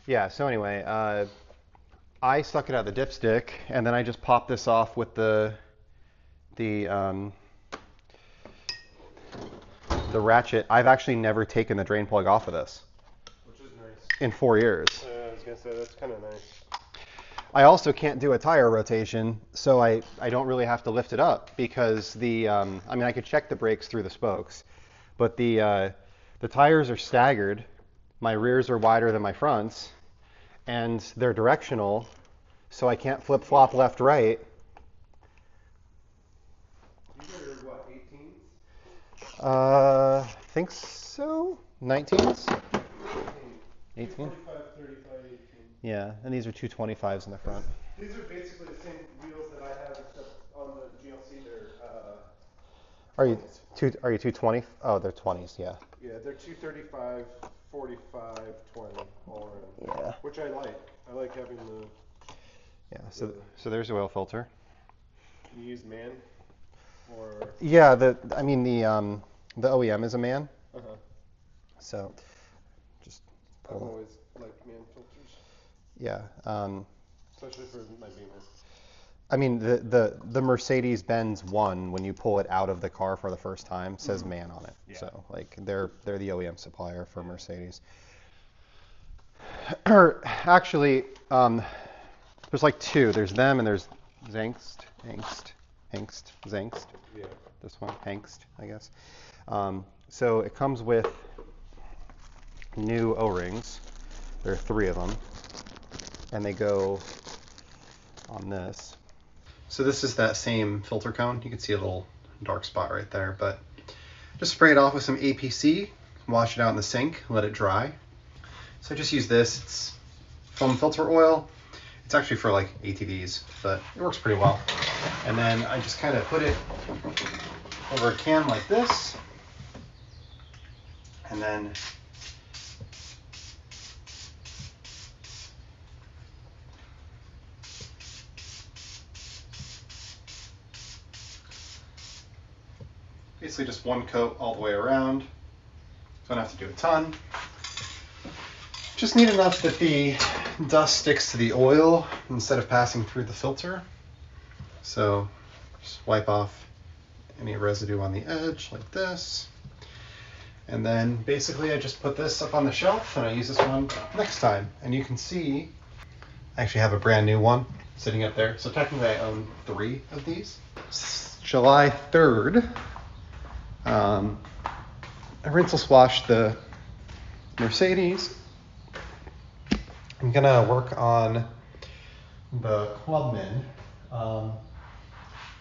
Yeah. So anyway, I suck it out of the dipstick, and then I just pop this off with the ratchet. I've actually never taken the drain plug off of this. Which is nice. In 4 years. I was gonna say that's kind of nice. I also can't do a tire rotation, so I don't really have to lift it up because the I mean, I could check the brakes through the spokes, but the tires are staggered. My rears are wider than my fronts, and they're directional, so I can't flip flop left right. These are what, 18s? I think so. 19s. 18. 45, 35, 18. Yeah, and these are 225s in the front. These are basically the same wheels that I have, except on the GLC they're Are you 220? Oh, they're 20s. Yeah. yeah, they're 235, 45, 20 all around. Yeah. Which I like. I like having the. Yeah. So there's the oil filter. Can you use man? Or. Yeah. The OEM is a man. Uh huh. So just I've pull. always liked man filters, Yeah. especially for my Beamer. I mean the Mercedes-Benz one, when you pull it out of the car for the first time, says man on it. Yeah. So like they're the OEM supplier for Mercedes. Or actually, there's like two. There's them and there's Zangst. Yeah. This one, Angst, I guess. So it comes with new O-rings. There are 3 of them, and they go on this. So this is that same filter cone. You can see a little dark spot right there, but just spray it off with some APC, wash it out in the sink, let it dry. So I just use this. It's foam filter oil. It's actually for like ATVs, but it works pretty well. And then I just kind of put it over a can like this, and then basically just one coat all the way around. Don't have to do a ton. Just need enough that the dust sticks to the oil instead of passing through the filter. So just wipe off any residue on the edge like this. And then basically I just put this up on the shelf and I use this one next time. And you can see I actually have a brand new one sitting up there. So technically I own 3 of these. July 3rd. I rinse and wash the Mercedes. I'm gonna work on the Clubman.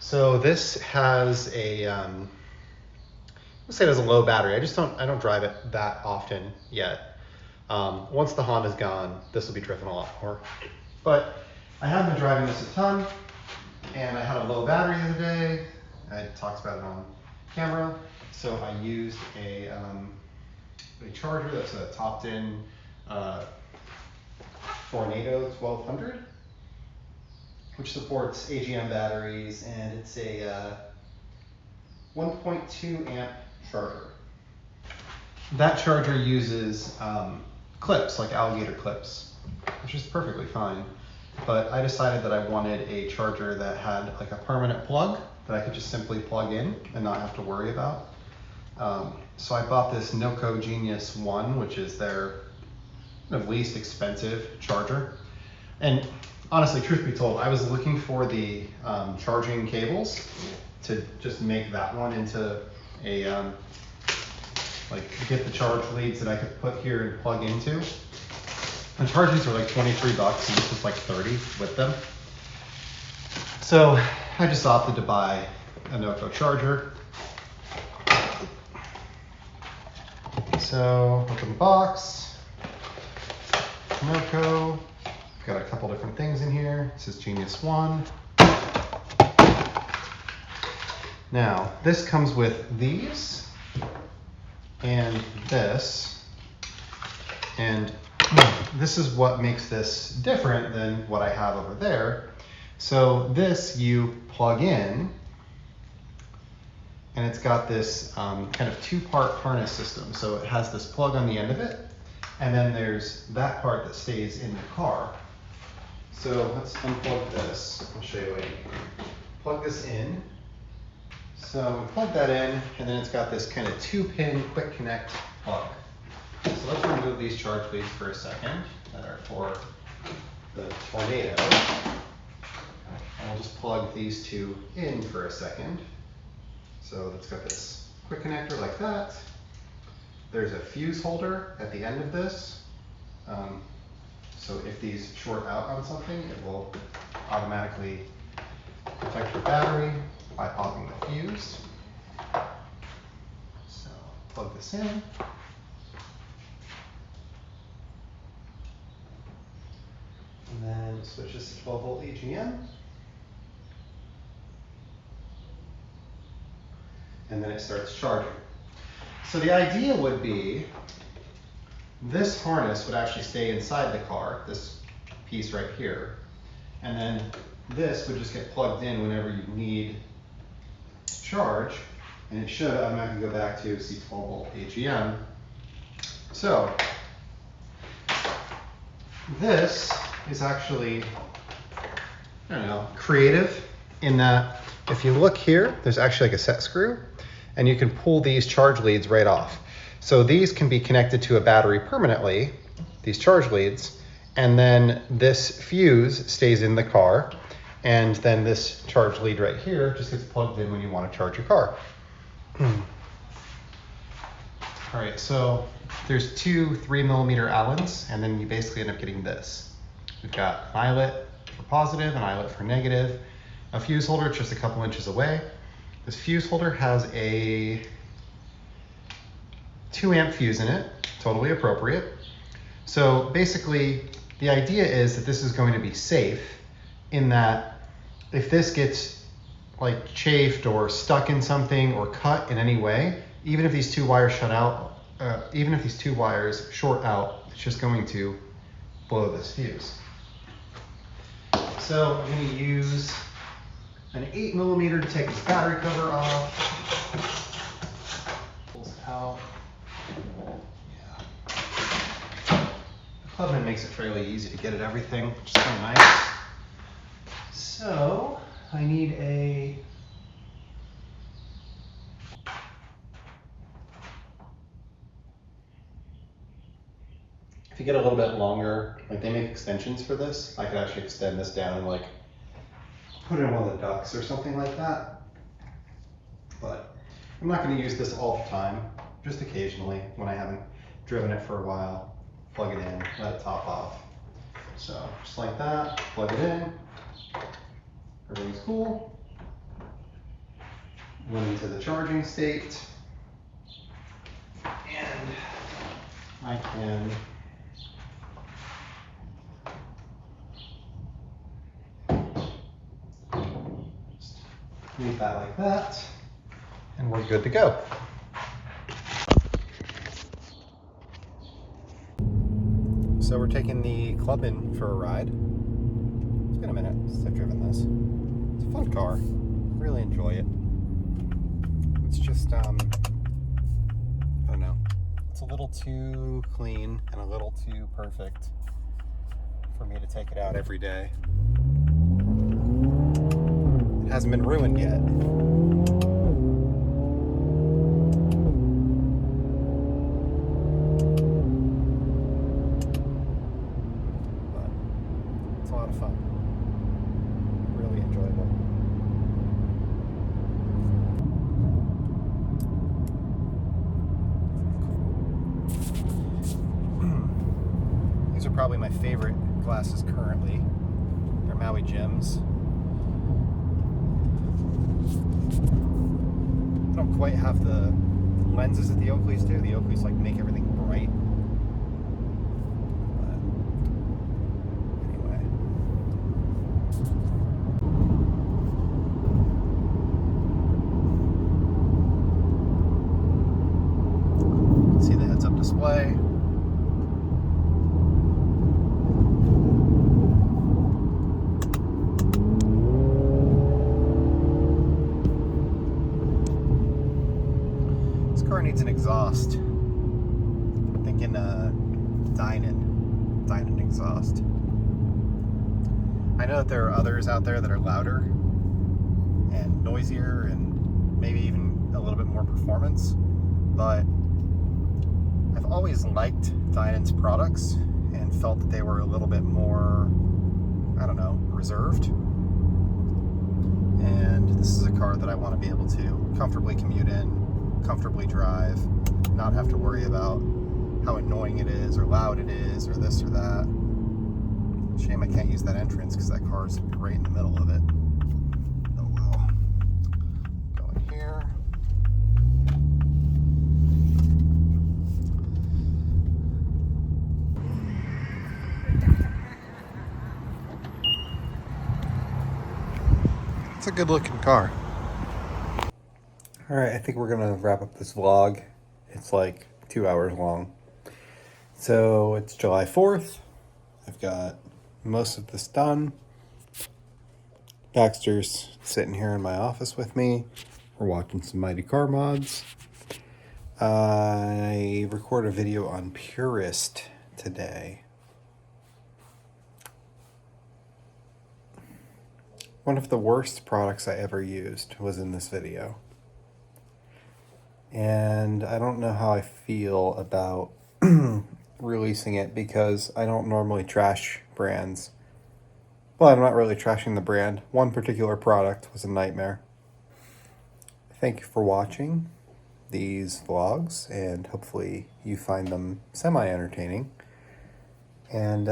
So this has a, let's say it has a low battery. I don't drive it that often yet. Once the Honda's gone, this will be driven a lot more. But I have been driving this a ton, and I had a low battery the other day. I talked about it on camera. So I used a charger that's a topped-in Tornado 1200, which supports AGM batteries, and it's a 1.2 amp charger. That charger uses clips, like alligator clips, which is perfectly fine. But I decided that I wanted a charger that had like a permanent plug that I could just simply plug in and not have to worry about. So I bought this Noco Genius 1, which is their least expensive charger. And honestly, truth be told, I was looking for the charging cables to just make that one into a, like get the charge leads that I could put here and plug into. And chargers are like $23 and this was like 30 with them. So I just opted to buy a Noco charger. So open the box. Noco. Got a couple different things in here. This is Genius 1. Now, this comes with these and this. And this is what makes this different than what I have over there. So this you plug in, and it's got this kind of two-part harness system. So it has this plug on the end of it, and then there's that part that stays in the car. So let's unplug this. I'll show you what you plug this in. So we plug that in, and then it's got this kind of 2-pin quick connect plug. So let's remove these charge leads for a second that are for the Tornado. And we'll just plug these two in for a second. So it's got this quick connector like that. There's a fuse holder at the end of this. So if these short out on something, it will automatically protect your battery by popping the fuse. So plug this in. And then switch this to 12 volt EGM. And then it starts charging. So the idea would be this harness would actually stay inside the car, this piece right here. And then this would just get plugged in whenever you need to charge. And it should, I'm not gonna go back to see 12 volt AGM. So this is actually, I don't know, creative in that if you look here, there's actually like a set screw, and you can pull these charge leads right off. So these can be connected to a battery permanently, these charge leads, and then this fuse stays in the car, and then this charge lead right here just gets plugged in when you want to charge your car. All right, so there's two 3mm Allens, and then you basically end up getting this. We've got an eyelet for positive, an eyelet for negative, a fuse holder just a couple inches away. This fuse holder has a 2-amp fuse in it, totally appropriate. So basically, the idea is that this is going to be safe in that if this gets like chafed or stuck in something or cut in any way, even if these two wires short out, it's just going to blow this fuse. So I'm going to use an 8mm to take this battery cover off. Pulls it out. Yeah. The Clubman makes it fairly easy to get at everything, which is kind of nice. So I need a if you get a little bit longer, like they make extensions for this, I could actually extend this down and like put it in one of the ducts or something like that. But I'm not going to use this all the time, just occasionally when I haven't driven it for a while. Plug it in, let it top off. So just like that, plug it in. Everything's cool. Went into the charging state. And I can leave that like that, and we're good to go. So we're taking the Clubman for a ride. It's been a minute since I've driven this. It's a fun car. Really enjoy it. It's just, I don't know. It's a little too clean and a little too perfect for me to take it out every day. It hasn't been ruined yet. But it's a lot of fun. Really enjoyable. These are probably my favorite glasses currently. They're Maui Gems. Don't quite have the lenses that the Oakleys do. The Oakleys like make everything needs an exhaust. I'm thinking Dynan exhaust. I know that there are others out there that are louder and noisier and maybe even a little bit more performance, but I've always liked Dynan's products and felt that they were a little bit more, I don't know, reserved. And this is a car that I want to be able to comfortably commute in, comfortably drive, not have to worry about how annoying it is or loud it is or this or that. Shame I can't use that entrance because that car's right in the middle of it. Oh well. Go in here. It's a good looking car. All right, I think we're gonna wrap up this vlog. It's like 2 hours long. So it's July 4th. I've got most of this done. Baxter's sitting here in my office with me. We're watching some Mighty Car mods. I recorded a video on Purist today. One of the worst products I ever used was in this video. And I don't know how I feel about releasing it because I don't normally trash brands. Well, I'm not really trashing the brand. One particular product was a nightmare. Thank you for watching these vlogs, and hopefully you find them semi-entertaining. And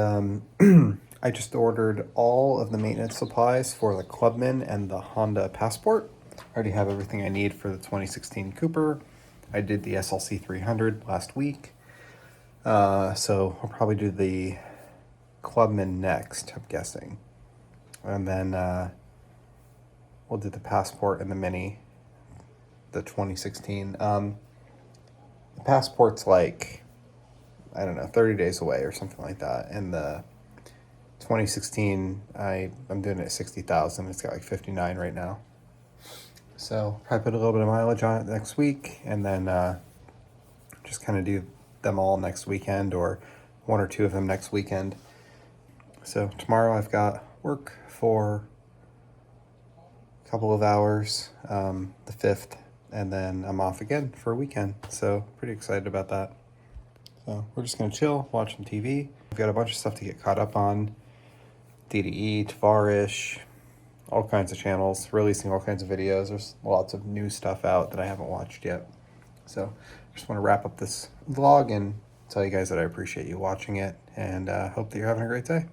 I just ordered all of the maintenance supplies for the Clubman and the Honda Passport. I already have everything I need for the 2016 Cooper. I did the SLC 300 last week. So I'll probably do the Clubman next, I'm guessing. And then we'll do the Passport and the Mini, the 2016. The Passport's like, I don't know, 30 days away or something like that. And the 2016, I'm doing it at 60,000. It's got like 59 right now. So probably put a little bit of mileage on it next week, and then just kind of do them all next weekend, or one or two of them next weekend. So tomorrow I've got work for a couple of hours, the 5th, and then I'm off again for a weekend. So pretty excited about that. So we're just gonna chill, watch some TV. I've got a bunch of stuff to get caught up on. DDE, Tavarish, all kinds of channels, releasing all kinds of videos. There's lots of new stuff out that I haven't watched yet. So I just want to wrap up this vlog and tell you guys that I appreciate you watching it, and hope that you're having a great day.